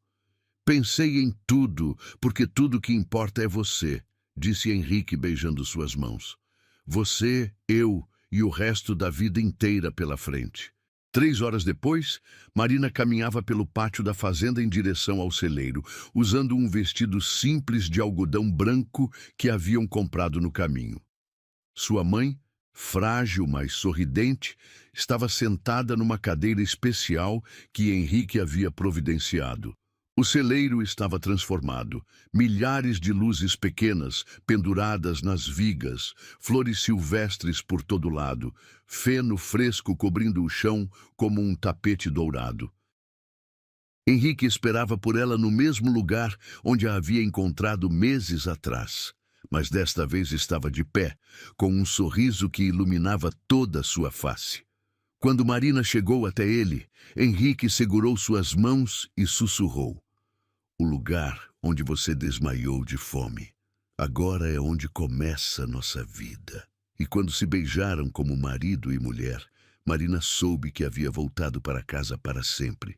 Pensei em tudo, porque tudo que importa é você, disse Henrique beijando suas mãos. Você, eu e o resto da vida inteira pela frente. 3 horas depois, Marina caminhava pelo pátio da fazenda em direção ao celeiro, usando um vestido simples de algodão branco que haviam comprado no caminho. Sua mãe, frágil, mas sorridente, estava sentada numa cadeira especial que Henrique havia providenciado. O celeiro estava transformado. Milhares de luzes pequenas penduradas nas vigas, flores silvestres por todo lado, feno fresco cobrindo o chão como um tapete dourado. Henrique esperava por ela no mesmo lugar onde a havia encontrado meses atrás, mas desta vez estava de pé, com um sorriso que iluminava toda a sua face. Quando Marina chegou até ele, Henrique segurou suas mãos e sussurrou: "O lugar onde você desmaiou de fome. Agora é onde começa nossa vida." E quando se beijaram como marido e mulher, Marina soube que havia voltado para casa para sempre.